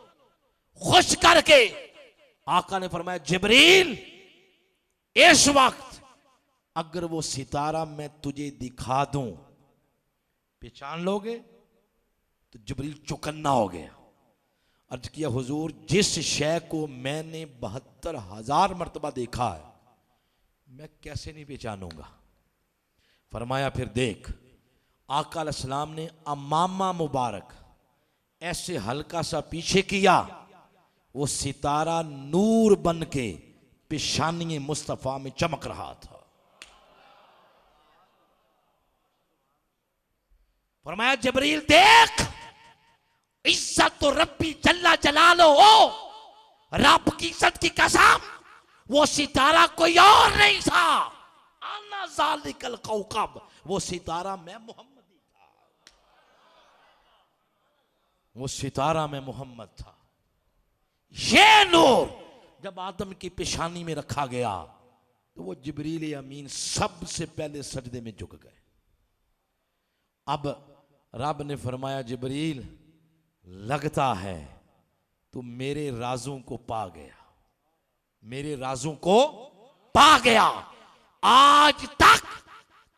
S1: खुश करके आका ने फरमाया जिब्रील इस वक्त अगर वो सितारा मैं तुझे दिखा दूं पहचान लोगे। तो जिब्रील चौकन्ना हो गया। अर्ज किया हुजूर जिस शय को मैंने 72,000 मर्तबा देखा है मैं कैसे नहीं पहचानूंगा। फरमाया फिर देख। आका अलैहिस्सलाम ने अमामा मुबारक ऐसे हल्का सा पीछे किया, वो सितारा नूर बन के पेशानी मुस्तफा में चमक रहा था। फरमाया जिब्रील देख इज्जत तो रब्बी जल्ला जलालो हो, रब की इज्जत की कसम वो सितारा कोई और नहीं था। आना ज़ालिकल कौकब, वो सितारा मैं मोहम्मद ही था। वो सितारा में मोहम्मद था। ये नूर जब आदम की पेशानी में रखा गया तो वो जिब्रील अमीन सबसे पहले सजदे में झुक गए। अब रब ने फरमाया जिब्रील लगता है तू मेरे राजों को पा गया, मेरे राजों को पा गया। आज तक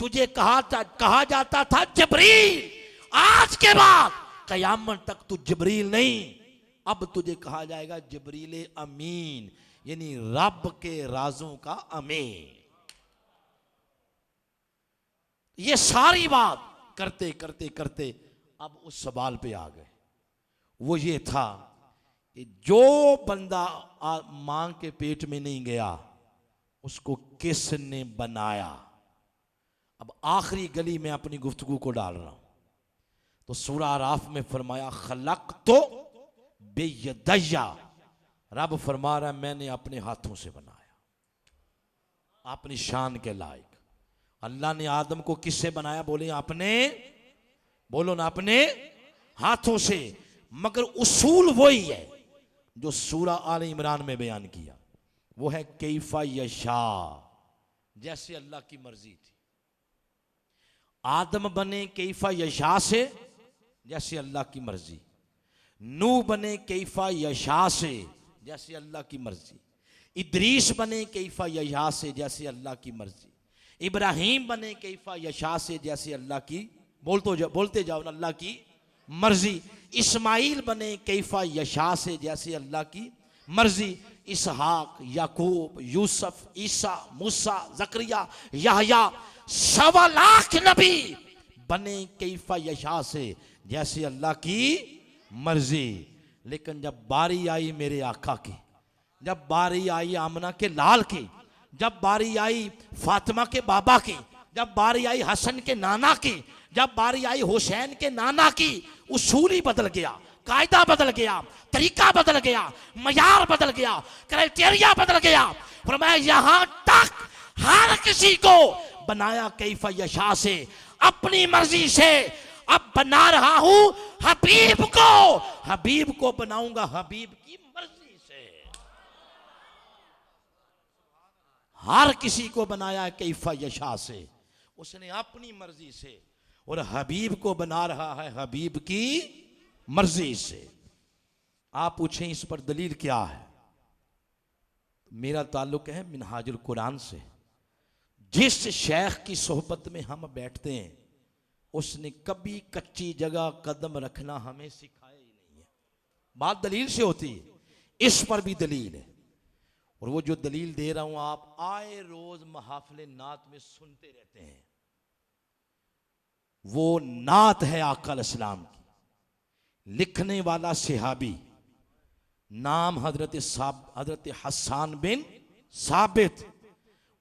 S1: तुझे कहा जाता था जिब्रील, आज के बाद कयामत तक तू जिब्रील नहीं, अब तुझे कहा जाएगा जिब्रील अमीन, यानी रब के राजों का अमीन। ये सारी बात करते करते करते अब उस सवाल पे आ गए। वो ये था कि जो बंदा मां के पेट में नहीं गया उसको किसने बनाया। अब आखिरी गली में अपनी गुफ्तगू को डाल रहा हूं। तो सूरह आराफ में फरमाया खलक तो बेयदैया, रब फरमा रहा मैंने अपने हाथों से बनाया, अपनी शान के लायक। अल्लाह ने आदम को किससे बनाया? बोले अपने, बोलो ना, अपने हाथों से। मगर उसूल वही है जो सूरह आल इमरान में बयान किया, वो है कैफा यशा, जैसे अल्लाह की मर्जी थी। आदम बने कैफा यशा से, जैसे अल्लाह की मर्जी। नूह बने कैफा यशा से, जैसे अल्लाह की मर्जी। इदरीस बने कैफा यशा से, जैसे अल्लाह की मर्जी। इब्राहिम बने कैफा यशा से, जैसे अल्लाह की, बोलते जाओ ना, अल्लाह की मर्जी। इस्माइल बने कैफा यशा से, जैसे अल्लाह की मर्जी। इसहाक, याकूब, यूसुफ, ईसा, मूसा, जकरिया, यहया, 1.25 लाख नबी बने कैफा यशा से, जैसे अल्लाह की मर्जी। लेकिन जब बारी आई मेरे आका की, जब बारी आई आमना के लाल की, जब बारी आई फातिमा के बाबा की, जब बारी आई हसन के नाना की, जब बारी आई हुसैन के नाना की, उसूल ही बदल गया, कायदा बदल गया, तरीका बदल गया, मयार बदल गया, क्राइटेरिया बदल गया। फरमाया यहां तक हर किसी को बनाया कैफा यशा से। अपनी मर्जी से अब बना रहा हूं हबीब को बनाऊंगा हबीब की मर्जी से। हर किसी को बनाया कैफा यशा से, उसने अपनी मर्जी से, और हबीब को बना रहा है हबीब की मर्जी से। आप पूछें इस पर दलील क्या है? मेरा ताल्लुक है मिनहाजुल कुरान से। जिस शेख की सोहबत में हम बैठते हैं उसने कभी कच्ची जगह कदम रखना हमें सिखाया ही नहीं है। बात दलील से होती है, इस पर भी दलील है। और वो जो दलील दे रहा हूं आप आए रोज महाफिल नात में सुनते रहते हैं। वो नात है आका अलैहिस्सलाम की, लिखने वाला सहाबी, नाम हजरत हसन बिन साबित,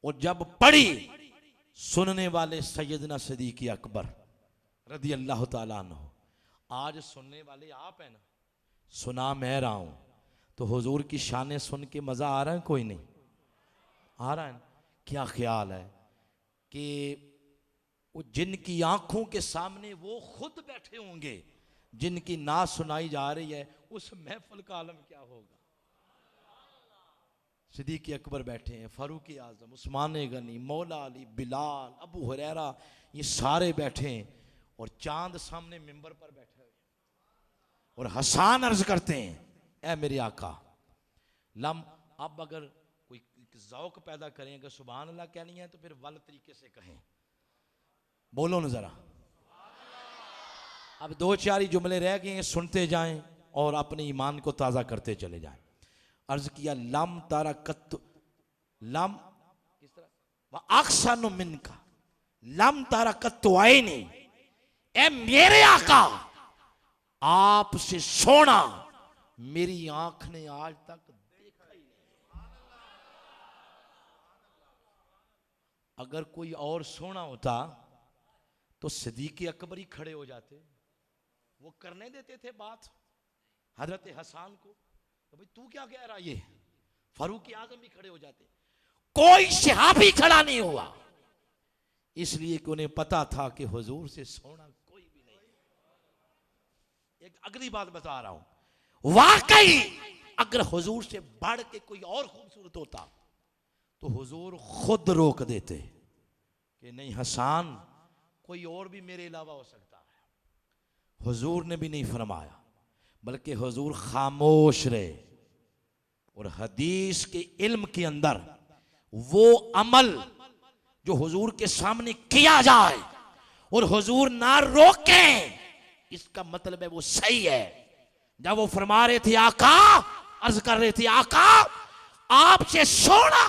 S1: और जब पढ़ी सुनने वाले सैयदना सिद्दीक़ अकबर रदी अल्लाह ताला अन्हु। आज सुनने वाले आप हैं ना, सुना मैं रहा हूं, तो हुजूर की शाने सुन के मजा आ रहा है? कोई नहीं आ रहा है? क्या ख्याल है कि वो जिनकी आंखों के सामने वो खुद बैठे होंगे, जिनकी नात सुनाई जा रही है, उस महफिल का आलम क्या होगा? सिद्दीक़ अकबर बैठे हैं, फारूक आजम, उस्मान गनी, मौला अली, बिलाल, अबू हुरैरा, ये सारे बैठे हैं, और चांद सामने मिंबर पर बैठे हुए, और हसन अर्ज करते हैं, ऐ मेरे आका लम। अब अगर कोई ज़ौक़ पैदा करें, अगर सुभान अल्लाह कहनी है तो फिर वल तरीके से कहें, बोलो न जरा। अब दो चार ही जुमले रह गए हैं, सुनते जाएं और अपने ईमान को ताज़ा करते चले जाएं। अर्ज किया लम तारा कत, लम किस तरह अक्सन मिनका, लम तारा कत्तो आए नहीं, ए मेरे आका आपसे सोना मेरी आंख ने आज तक देखा ही नहीं। अगर कोई और सोना होता तो सिद्दीक़ अकबर ही खड़े हो जाते, वो करने देते थे बात हजरत हसन को, तो भाई तू क्या कह रहा है? ये फारूक आजम भी खड़े हो जाते, कोई सहाबी खड़ा नहीं हुआ, इसलिए कि उन्हें पता था कि हुजूर से सोना कोई भी नहीं। एक अगली बात बता रहा हूं, वाकई अगर हुजूर से बढ़ के कोई और खूबसूरत होता तो हुजूर खुद रोक देते कि नहीं हसन, कोई और भी मेरे अलावा हो सकता है। हुजूर ने भी नहीं फरमाया, बल्कि हुजूर खामोश रहे, और हदीस के इल्म के अंदर वो अमल जो हुजूर के सामने किया जाए और हुजूर ना रोके, इसका मतलब है वो सही है। जब वो फरमा रहे थे आका, अर्ज कर रहे थे आका आपसे सोना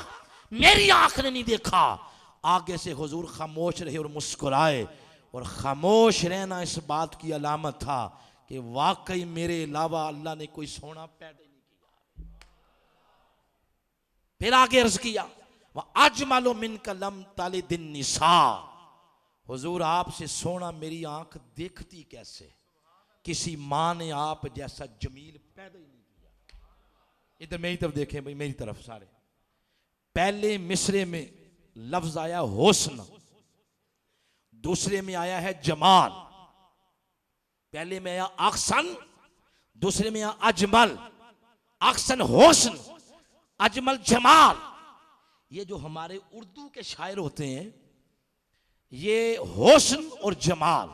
S1: मेरी आंख ने नहीं देखा, आगे से हुजूर खामोश रहे और मुस्कुराए, और खामोश रहना इस बात की अलामत था कि वाकई मेरे अलावा अल्लाह ने कोई सोना पैदा नहीं किया। फिर आगे अर्ज किया अजमलो मिन कलम ताले दिन निसा, हुजूर आपसे सोना मेरी आंख देखती कैसे, किसी माँ ने आप जैसा जमील पैदा ही नहीं किया। इधर मेरी तरफ देखें भाई, मेरी तरफ सारे। पहले मिसरे में लफ्ज आया हुस्न, दूसरे में आया है जमाल। पहले में आया अक्सन, दूसरे में आया अजमल। अक्सन हुस्न, अजमल जमाल। ये जो हमारे उर्दू के शायर होते हैं, ये हुस्न और जमाल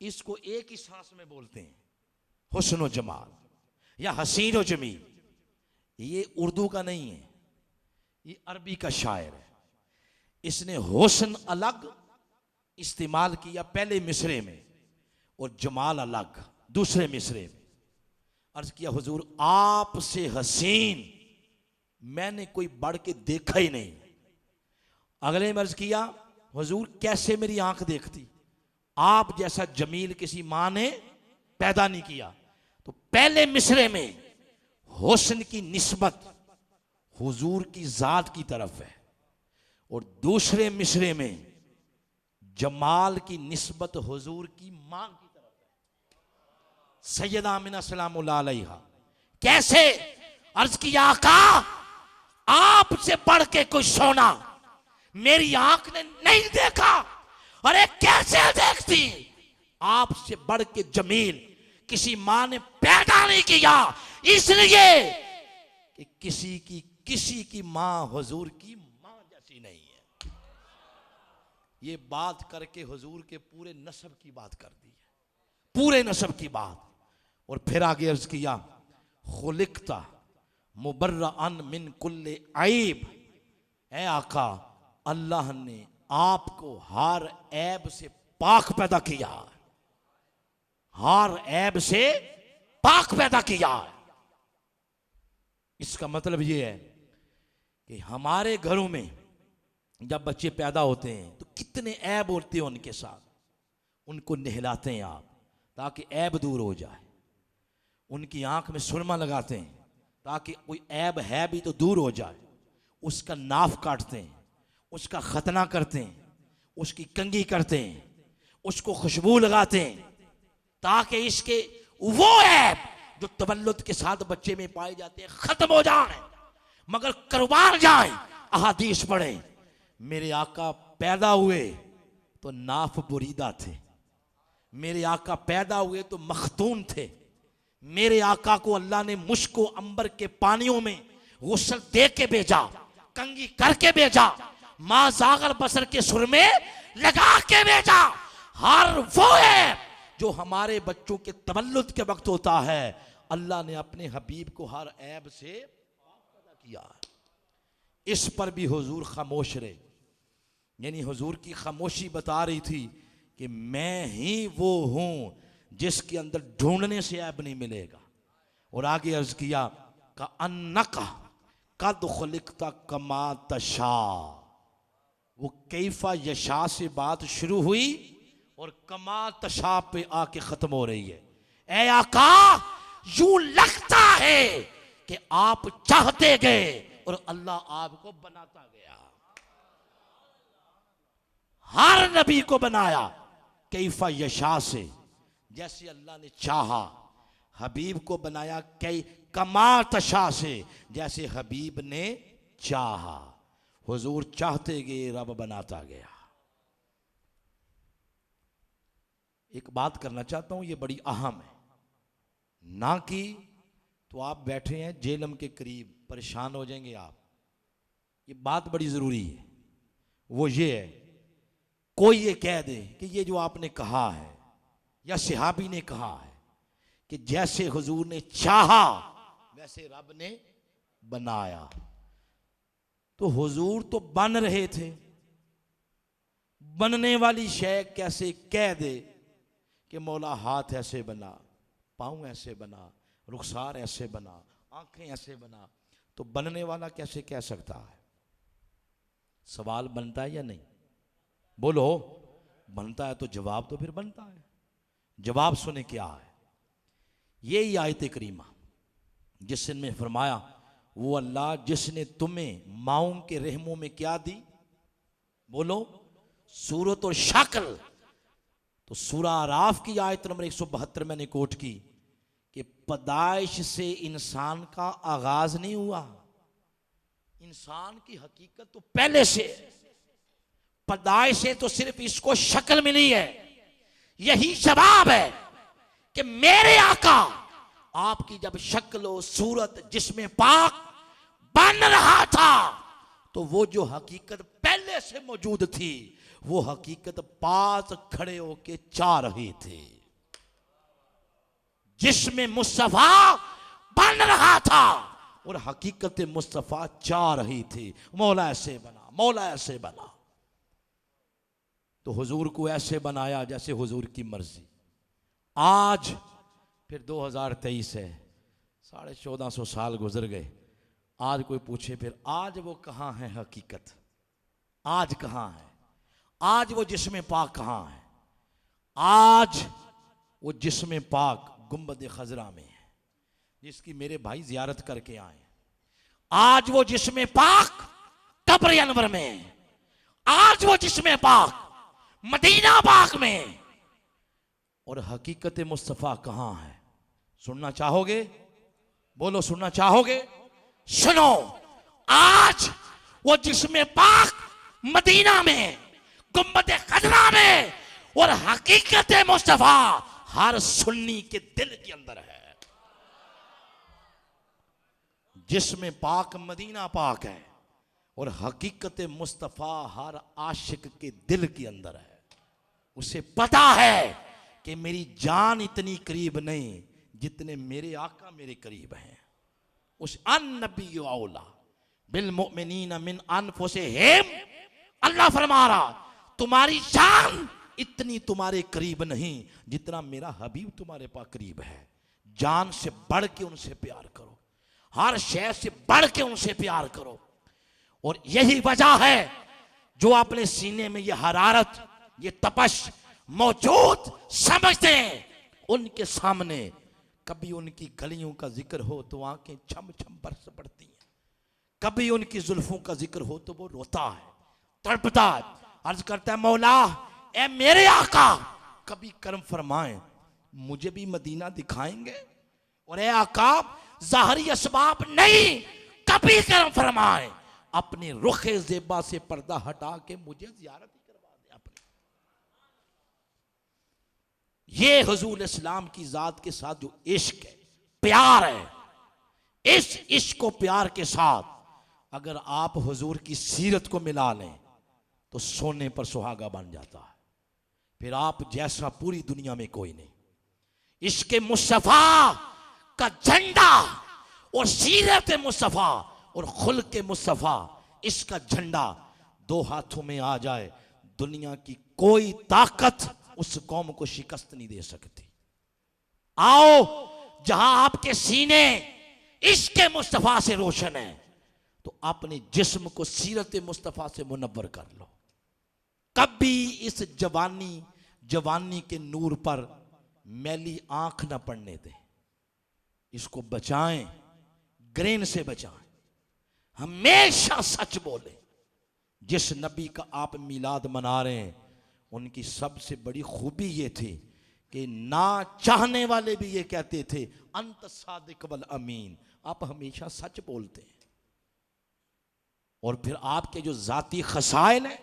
S1: इसको एक ही सांस में बोलते हैं, हुस्न और जमाल या हसीन और जमील। ये उर्दू का नहीं है, ये अरबी का शायर है। इसने हुस्न अलग इस्तेमाल किया पहले मिसरे में और जमाल अलग दूसरे मिसरे में। अर्ज किया हुजूर आपसे हसीन मैंने कोई बढ़ के देखा ही नहीं। अगले में अर्ज किया हुजूर कैसे मेरी आंख देखती, आप जैसा जमील किसी मां ने पैदा नहीं किया। तो पहले मिसरे में हुस्न की निस्बत हुजूर की जात की तरफ है और दूसरे मिसरे में जमाल की निस्बत हुजूर की मां की तरफ है, सैयदा आमिना सलामुल्लाह अलैहा। कैसे? अर्ज किया आका आपसे बढ़ के कोई सोना मेरी आंख ने नहीं देखा। अरे कैसे देखती, आपसे बढ़ के जमील किसी मां ने पैदा नहीं किया, इसलिए कि किसी की मां हुजूर की मां जैसी नहीं है। ये बात करके हुजूर के पूरे नस्ब की बात कर दी है, पूरे नस्ब की बात। और फिर आगे अर्ज किया, खुलिकता मुबर्रअन मिन कुल्ले ऐब, ऐ आका अल्लाह ने आपको हर ऐब से पाक पैदा किया, हर ऐब से पाक पैदा किया। इसका मतलब यह है कि हमारे घरों में जब बच्चे पैदा होते हैं तो कितने ऐब होते हैं उनके साथ, उनको नहलाते हैं आप ताकि ऐब दूर हो जाए, उनकी आंख में सुरमा लगाते हैं ताकि कोई ऐब है भी तो दूर हो जाए, उसका नाफ काटते हैं, उसका खतना करते हैं, उसकी कंघी करते हैं, उसको खुशबू लगाते हैं ताकि इसके वो ऐब जो तवल्लुद के साथ बच्चे में पाए जाते हैं खत्म हो जाए, मगर कुर्बान जाए। अहादीस पढ़े, मेरे आका पैदा हुए तो नाफ बुरीदा थे, मेरे आका पैदा हुए तो मखतून थे, मेरे आका को अल्लाह ने मुश्को अंबर के पानियों में गुस्ल दे के भेजा, कंगी करके भेजा, मां जागर बसर के सुर में लगा के भेजा। हर वो है जो हमारे बच्चों के तवल्लुद के वक्त होता है, अल्लाह ने अपने हबीब को हर ऐब से पैदा किया। इस पर भी हुजूर खामोश रहे, यानी हुजूर की खामोशी बता रही थी कि मैं ही वो हूं जिसके अंदर ढूंढने से ऐब नहीं मिलेगा। और आगे अर्ज किया, का अन्नका कद खुलिकता कमा तशा, वो कैफा यशा से बात शुरू हुई और कमा तशा पे आके खत्म हो रही है। ऐ आका यूं लगता है कि आप चाहते गए और अल्लाह आपको बनाता गया। हर नबी को बनाया कैफा यशा से, जैसे अल्लाह ने चाहा। हबीब को बनाया कई कमा तशा से, जैसे हबीब ने चाहा। हुजूर चाहते गए, रब बनाता गया। एक बात करना चाहता हूं, ये बड़ी अहम है, ना कि तो आप बैठे हैं जेलम के करीब, परेशान हो जाएंगे आप। ये बात बड़ी जरूरी है, वो ये है, कोई ये कह दे कि ये जो आपने कहा है या सहाबी ने कहा है कि जैसे हुजूर ने चाहा वैसे रब ने बनाया, तो हुजूर तो बन रहे थे, बनने वाली शय कैसे कह दे कि मौला हाथ ऐसे बना, पांव ऐसे बना, रुखसार ऐसे बना, आंखें ऐसे बना, तो बनने वाला कैसे कह सकता है? सवाल बनता है या नहीं? बोलो, बनता है तो जवाब तो फिर बनता है। जवाब सुने क्या है, यही आयत करीमा जिसने फरमाया, वो अल्लाह जिसने तुम्हें माओं के रहमों में क्या दी, बोलो, सूरत और शक्ल। तो सूरा आराफ की आयत नंबर 172 मैंने कोट की कि पैदाइश से इंसान का आगाज नहीं हुआ, इंसान की हकीकत तो पहले से, पैदाइश से तो सिर्फ इसको शक्ल मिली है। यही जवाब है कि मेरे आका आपकी जब शक्ल और सूरत जिसमें पाक बन रहा था, तो वो जो हकीकत पहले से मौजूद थी, वो हकीकत पास खड़े होके चाह रही थी। जिसमें मुस्तफा बन रहा था और हकीकत मुस्तफा चाह रही थी, मौला ऐसे बना, मौला ऐसे बना। तो हुजूर को ऐसे बनाया जैसे हुजूर की मर्जी। आज फिर 2023 है, 1450 साल गुजर गए। आज कोई पूछे फिर आज वो कहाँ है हकीकत, आज कहाँ है, आज वो जिस्म पाक कहाँ है? आज वो जिस्म पाक गुंबद खजरा में है, जिसकी मेरे भाई जियारत करके आए। आज वो जिस्म पाक कब्र अनवर में है, आज वो जिस्म पाक मदीना पाक में। और हकीकत मुस्तफा कहां है? सुनना चाहोगे? बोलो, सुनना चाहोगे? सुनो, आज वो जिस्म पाक मदीना में, गुम्बद खजरा में, और हकीकत मुस्तफा हर सुन्नी के दिल के अंदर है। जिसमें पाक मदीना पाक है और हकीकत मुस्तफा हर आशिक के दिल के अंदर है। उसे पता है कि मेरी जान इतनी करीब नहीं जितने मेरे आका मेरे करीब हैं। उस अन्नबी औला बिल मुमिनीन मिन अनफुसिहिम, अल्लाह फरमा रहा तुम्हारी जान इतनी तुम्हारे करीब नहीं जितना मेरा हबीब तुम्हारे पास करीब है। जान से बढ़ के उनसे प्यार करो, हर शय से बढ़ के उनसे प्यार करो। और यही वजह है जो अपने सीने में ये हरारत, ये तपश मौजूद समझते हैं, उनके सामने कभी उनकी गलियों का जिक्र हो तो आंखें छम छम बरस पड़ती हैं, कभी उनकी जुल्फों का जिक्र हो तो वो रोता है, तड़पता है, अर्ज करता है मौला ए मेरे आका कभी करम फरमाएं, मुझे भी मदीना दिखाएंगे। और ए आका ज़ाहरी असबाब नहीं, कभी करम फरमाएं, अपने रुखे ज़ेबा से पर्दा हटा के मुझे ज़ियारत ही करवा दें अपने। ये हुजूर इस्लाम की जात के साथ जो इश्क है, प्यार है, इस इश्क को प्यार के साथ अगर आप हुजूर की सीरत को मिला लें तो सोने पर सुहागा बन जाता है। फिर आप जैसा पूरी दुनिया में कोई नहीं। इश्क मुस्तफा का झंडा और सीरत मुस्तफा और खुल्क मुस्तफा, इसका झंडा दो हाथों में आ जाए, दुनिया की कोई ताकत उस कौम को शिकस्त नहीं दे सकती। आओ जहां आपके सीने इश्क मुस्तफा से रोशन है तो अपने जिस्म को सीरत मुस्तफा से मुनव्वर कर लो। कभी इस जवानी के नूर पर मैली आंख न पड़ने दें, इसको बचाएं, ग्रेन से बचाएं, हमेशा सच बोलें। जिस नबी का आप मिलाद मना रहे हैं उनकी सबसे बड़ी खूबी ये थी कि ना चाहने वाले भी ये कहते थे अंत सादिक वल अमीन, आप हमेशा सच बोलते हैं। और फिर आपके जो जाती खसाइल हैं,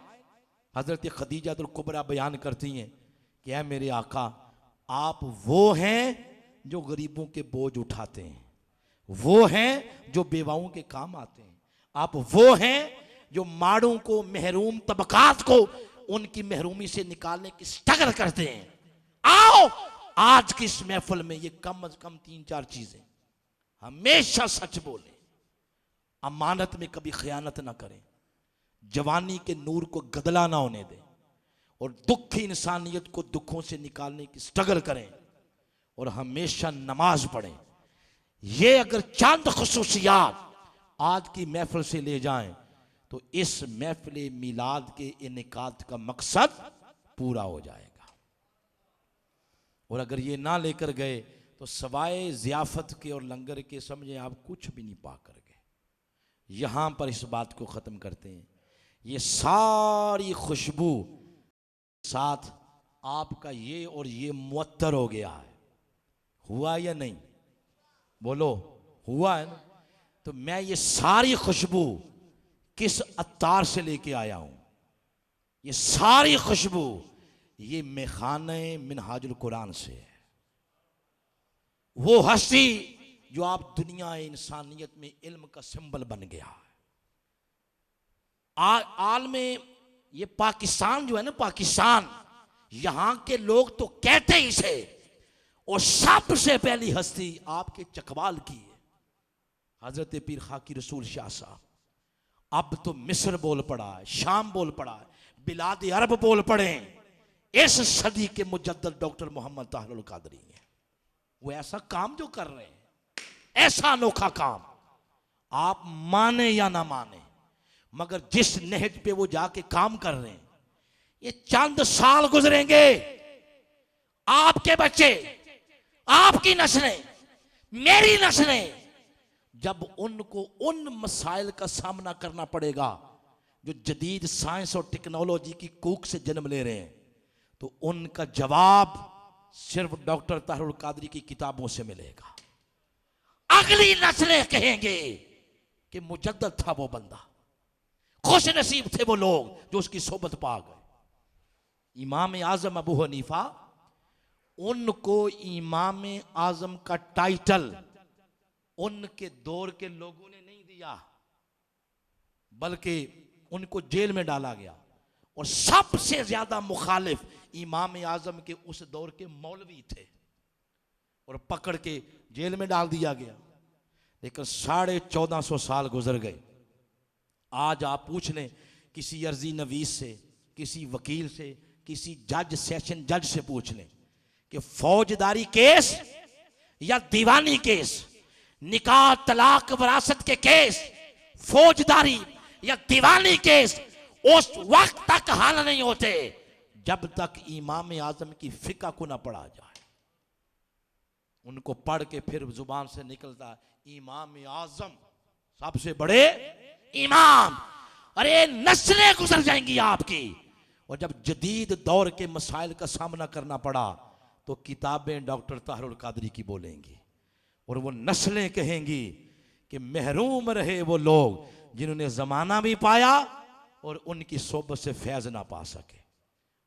S1: हजरत खदीजातुल कुबरा बयान करती हैं कि ऐ मेरे आका आप वो हैं जो गरीबों के बोझ उठाते हैं, वो हैं जो बेवाओं के काम आते हैं, आप वो हैं जो माड़ों को, महरूम तबकात को उनकी महरूमी से निकालने की स्ट्रगल करते हैं। आओ आज की इस महफिल में ये कम से कम 3-4 चीजें, हमेशा सच बोले, अमानत में कभी खयानत ना करें, जवानी के नूर को गदला ना होने दें, और दुखी इंसानियत को दुखों से निकालने की स्ट्रगल करें, और हमेशा नमाज पढ़ें। ये अगर चंद खुसूसियात आज की महफिल से ले जाएं तो इस महफिल मिलाद के इनेकाद का मकसद पूरा हो जाएगा। और अगर ये ना लेकर गए तो सवाए ज़ियाफत के और लंगर के समझे आप कुछ भी नहीं पा कर गए। यहां पर इस बात को ख़त्म करते हैं। ये सारी खुशबू साथ आपका ये और ये मुअत्तर हो गया है, हुआ या नहीं? बोलो हुआ है ना? तो मैं ये सारी खुशबू किस अत्तार से लेके आया हूं? ये सारी खुशबू ये मेखाने मिनहाजुल कुरान से है। वो हस्ती जो आप दुनिया इंसानियत में इल्म का सिंबल बन गया है। आल में ये पाकिस्तान जो है ना, पाकिस्तान, यहां के लोग तो कहते ही से, और सबसे पहली हस्ती आपके चकवाल की है, हजरत पीर खाकी रसूल शाह साहब। अब तो मिस्र बोल पड़ा है, शाम बोल पड़ा है, बिलाद अरब बोल पड़े। इस सदी के मुजद्दद डॉक्टर मोहम्मद ताहिरुल कादरी हैं। वो ऐसा काम जो कर रहे हैं, ऐसा अनोखा काम, आप माने या ना माने, मगर जिस नहज पे वो जाके काम कर रहे हैं, ये चंद साल गुजरेंगे, आपके बच्चे, आपकी नस्लें, मेरी नस्लें, जब उनको उन मसाइल का सामना करना पड़ेगा जो जदीद साइंस और टेक्नोलॉजी की कूक से जन्म ले रहे हैं, तो उनका जवाब सिर्फ डॉक्टर ताहिरुल कादरी की किताबों से मिलेगा। अगली नस्लें कहेंगे कि मुजद्दद था वो बंदा, खुश नसीब थे वो लोग जो उसकी सोबत पा गए। इमाम आजम अबू हनीफा, उनको इमाम आजम का टाइटल उनके दौर के लोगों ने नहीं दिया, बल्कि उनको जेल में डाला गया। और सबसे ज्यादा मुखालिफ इमाम आजम के उस दौर के मौलवी थे, और पकड़ के जेल में डाल दिया गया। लेकिन 1450 साल गुजर गए। आज आप पूछ लें किसी अर्जी नवीस से, किसी वकील से, किसी जज, सेशन जज से पूछ लें कि फौजदारी केस या दीवानी केस, निकाह, तलाक, विरासत के केस, फौजदारी या दीवानी केस उस वक्त तक हल नहीं होते जब तक इमाम आजम की फिका को ना पढ़ा जाए। उनको पढ़ के फिर जुबान से निकलता इमाम आजम सबसे बड़े इमाम। अरे नस्लें गुजर जाएंगी आपकी। और जब जदीद दौर के मसाइल का सामना करना पड़ा तो किताबें डॉक्टर ताहिरुल कादरी की बोलेंगी, और वो नस्लें कहेंगी कि महरूम रहे वो लोग जिन्होंने जमाना भी पाया और उनकी सोबत से फैज ना पा सके।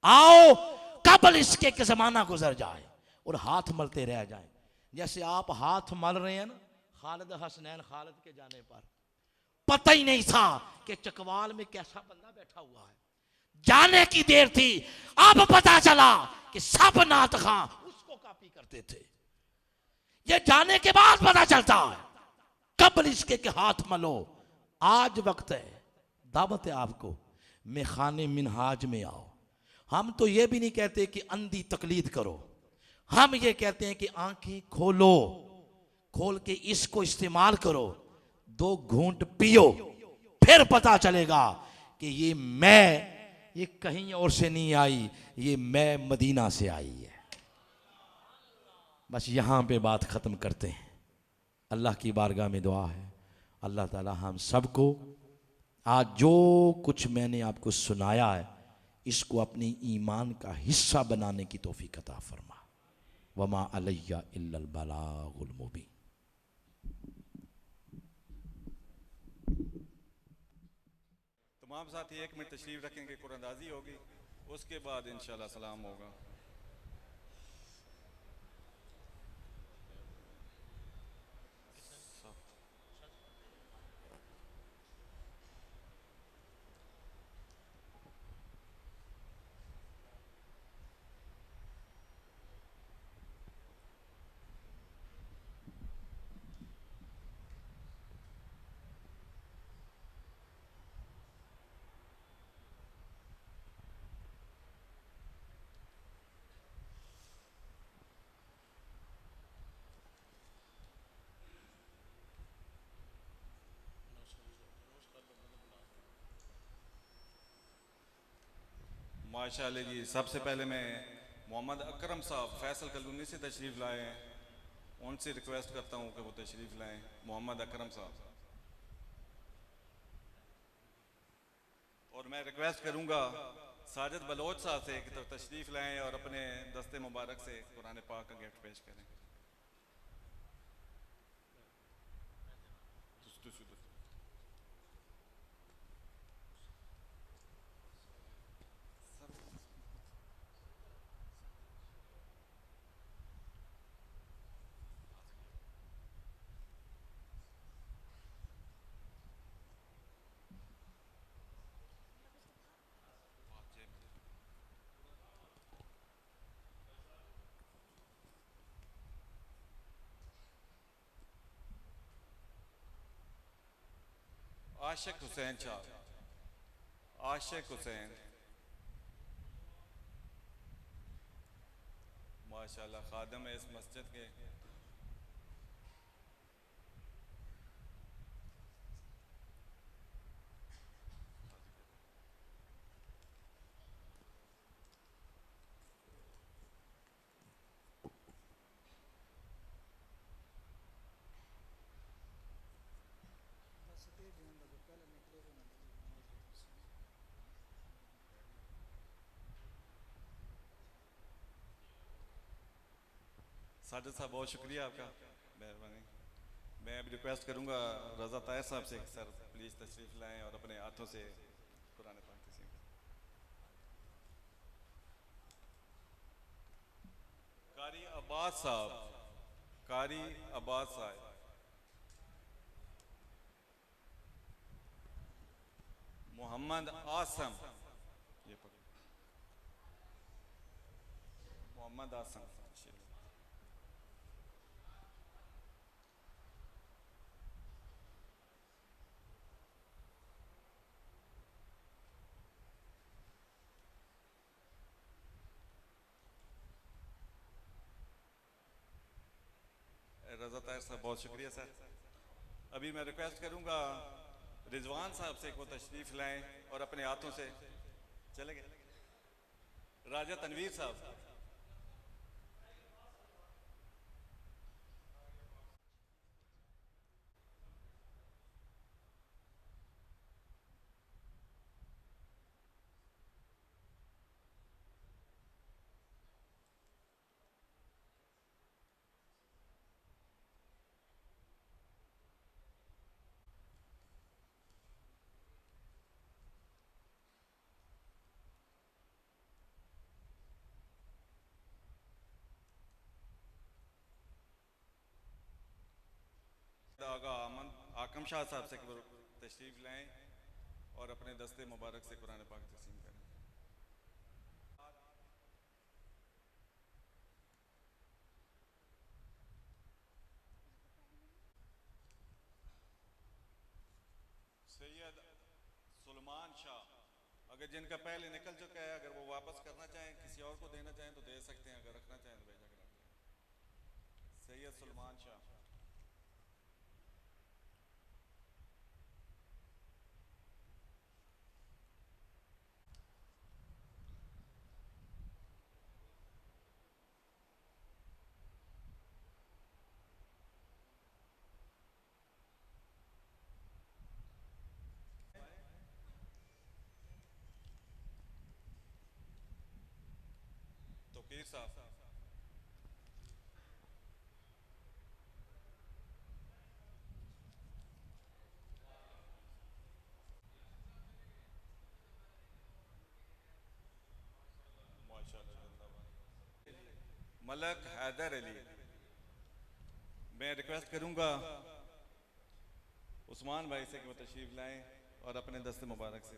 S1: आओ कबल इसके कि जमाना गुजर जाए और हाथ मलते रह जाए। जैसे आप हाथ मल रहे हैं ना, खालिद हसनैन खालिद के जाने पर पता ही नहीं था कि चकवाल में कैसा बंदा बैठा हुआ है। जाने की देर थी, अब पता चला कि सब नात खां उसको कॉपी करते थे। ये जाने के बाद पता चलता है। कबल इसके के हाथ मलो। आज वक्त है, दावत है आपको, मेखाने मिनहाज में आओ। हम तो ये भी नहीं कहते कि अंधी तकलीद करो, हम ये कहते हैं कि आंखें खोलो, खोल के इसको इस्तेमाल करो, 2 घूंट पियो, फिर पता चलेगा कि ये कहीं और से नहीं आई, ये मैं मदीना से आई है। बस यहां पे बात खत्म करते हैं। अल्लाह की बारगाह में दुआ है, अल्लाह ताला हम सबको आज जो कुछ मैंने आपको सुनाया है इसको अपनी ईमान का हिस्सा बनाने की तौफीक अता फरमा। वमा अलैया इल्लल बलागुल मुबीन।
S2: तमाम साथी 1 मिनट तशरीफ रखेंगे, कुरानंदाजी होगी, उसके बाद इंशाल्लाह सलाम होगा। माशाअल्लाह जी, सबसे पहले मैं मोहम्मद अकरम साहब फैसल कॉलोनी से तशरीफ़ लाए हैं, उनसे रिक्वेस्ट करता हूं कि वो तशरीफ़ लाएं। मोहम्मद अकरम साहब, और मैं रिक्वेस्ट करूंगा साजिद बलोच साहब से कि तो तशरीफ़ लाएं और अपने दस्ते मुबारक से कुरान पाक का गिफ्ट पेश करें। आशिक हुसैन साहब, आशिक हुसैन, माशाल्लाह खादम है इस मस्जिद के। साजिद साहब बहुत शुक्रिया आपका, मेहरबानी। मैं अब रिक्वेस्ट करूंगा रज़ा ताहिर साहब से, सर प्लीज़ तशरीफ़ लाएं और अपने हाथों से कुरान पाक तस्लीम करें। अब्बास साहब, कारी अब्बास साहब। मोहम्मद आसम, ये पकड़, मोहम्मद आसम। रजा ताहिर साहब, बहुत शुक्रिया सर। अभी मैं रिक्वेस्ट करूंगा रिजवान साहब से को तशरीफ लाएं और अपने हाथों से चले गए। राजा तनवीर साहब, आगा आकम शाह साहब से तशरीफ लाएं और अपने दस्ते मुबारक से कुरान पाक तस्लीम करें। सैयद सुलेमान शाह, अगर जिनका पहले निकल चुका है, अगर वो वापस करना चाहें, किसी और को देना चाहें तो दे सकते हैं, अगर रखना चाहें तो भेजा करें। सैयद सुलेमान शाह। तौकीर साहब, मलक हैदर अली। मैं रिक्वेस्ट करूंगा उस्मान भाई से कि वो तशरीफ लाएं और अपने दस्ते मुबारक से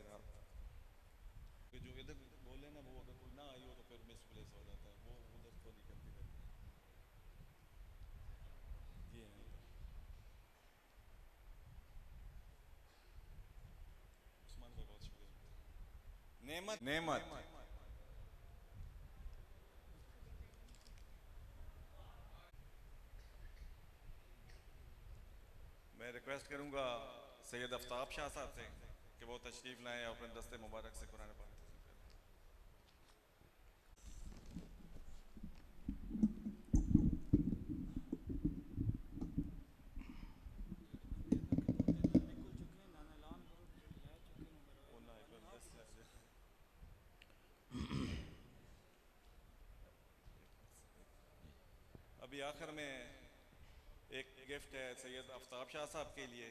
S2: जो इधर बोले ना, वो अगर कोई ना आई हो तो फिर मिसप्लेस हो जाता है, वो उधर को नहीं करती करती। जी हाँ, उस्मान भाई बहुत शुक्रिया। नेमत, नेमत, मैं रिक्वेस्ट करूंगा सैयद आफ्ताब शाह साहब से कि वो तशरीफ लाएं और अपने दस्ते मुबारक से कुरान पाक तस्लीम करें। अभी आखिर में एक गिफ्ट है सैयद आफ्ताब शाह साहब के लिए।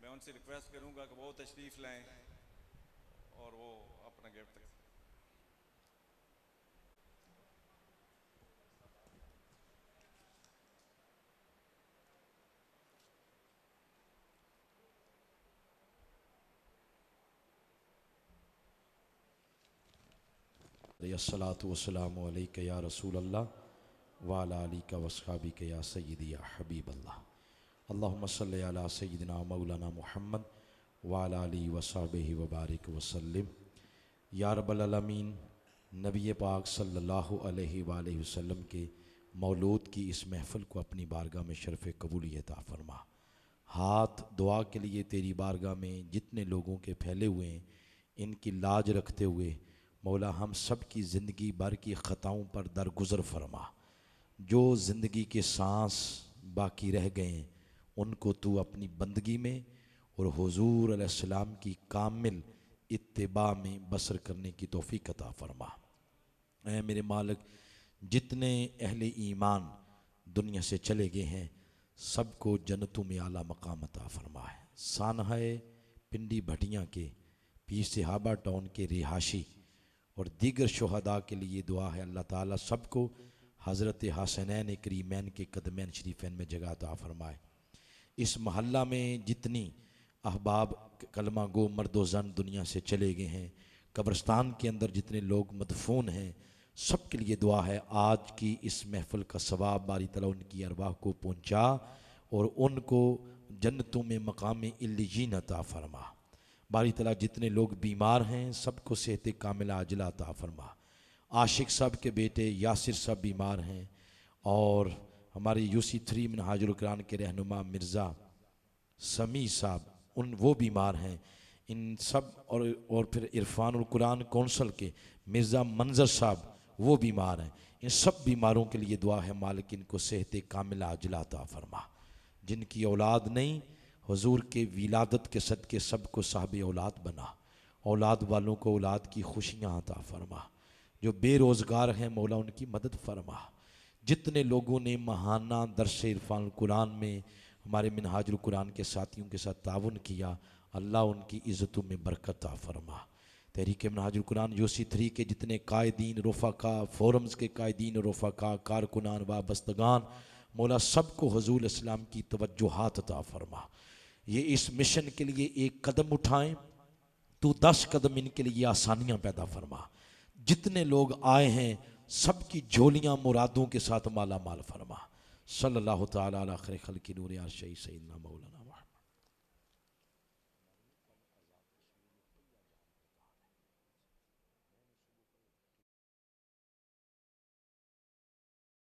S2: मैं उनसे रिक्वेस्ट करूंगा कि वो तशरीफ लाएं और वो अपना गिफ्ट।
S1: अस्सलातु वस्सलामु अलैका या रसूल अल्लाह व अला आलिका वस्हाबिका या सय्यदी या हबीब अल्लाह। अल्लाहुम्मा सल्लि अला सय्यिदिना मौलाना मुहम्मद व अला आलिहि व सहबिहि व बारिक वसल्लिम। या रब्बल आलमीन, नबी पाक सल्लल्लाहु अलैहि वालैहि वसल्लम के मौलूद की इस महफ़िल को अपनी बारगाह में शरफ़ कबूलियत अता फ़रमा। हाथ दुआ के लिए तेरी बारगाह में जितने लोगों के फैले हुए हैं, इनकी लाज रखते हुए मौला हम सब की ज़िंदगी भर की ख़ताओं पर दरगुज़र फरमा। जो ज़िंदगी के सांस बाकी रह गए हैं उनको तू अपनी बंदगी में और हुज़ूर अलैहिस्सलाम की कामिल इत्तिबा में बसर करने की तौफ़ीक़ अता फ़रमा। ऐ मेरे मालिक, जितने अहले ईमान दुनिया से चले गए हैं सबको जन्नतों में आला मकाम अता फ़रमा है। सानहाए पिंडी भटियाँ के पीर सहाबा टाउन के रिहाशी और दीगर शुहदा के लिए दुआ है, अल्लाह ताला सबको हज़रत हसनैन करीमैन के कदमैन शरीफैन में जगह अता फरमाए। इस महल्ला में जितनी अहबाब कलमा गो मर्दो ज़न दुनिया से चले गए हैं, कब्रस्तान के अंदर जितने लोग मदफून हैं, सब के लिए दुआ है आज की इस महफ़िल का सवाब बारी तआला उनकी अरवाह को पहुँचा और उनको जन्नतों में मकाम इल्लियीन अता फरमा। बारी तआला जितने लोग बीमार हैं सबको सेहत कामिला आजिला अता फरमा। आशिक साहब के बेटे यासिर साहब बीमार हैं और हमारे UC3 मिनहाजुल कुरान के रहनुमा मिर्ज़ा समी साहब वो बीमार हैं। इन सब और फिर इरफानुल कुरान कौंसल के मिर्ज़ा मंजर साहब वो बीमार हैं। इन सब बीमारों के लिए दुआ है मालिक इनको सेहत कामिला आजिला अता फरमा। जिनकी औलाद नहीं, हुजूर के विलादत के सदके सबको साहब औलाद बना। औलाद वालों को औलाद की खुशियाँ अता फरमा। जो बेरोज़गार हैं मौला उनकी मदद फरमा। जितने लोगों ने महाना दर्स इरफान कुरान में हमारे मिनहाजुल कुरान के साथियों के साथ ताउन किया, अल्लाह उनकी इज़्ज़तों में बरकत अता फरमा। तहरीक मिनहाजुल कुरान UC3 के जितने कायदीन रफ़ाका, फोरम्स के कायदीन रफ़ाका, कारकुनान वाबस्तगान, मौला सबको हुज़ूर इस्लाम की तवज्जुहात अता फरमा। ये इस मिशन के लिए एक कदम उठाएं, तू 10 कदम इनके लिए आसानियाँ पैदा फरमा। जितने लोग आए हैं सबकी झोलियाँ मुरादों के साथ माला माल फरमा। सल्लल्लाहु तआला अला खैर खल्क़ि नूर या सय्यिदना मौलाना।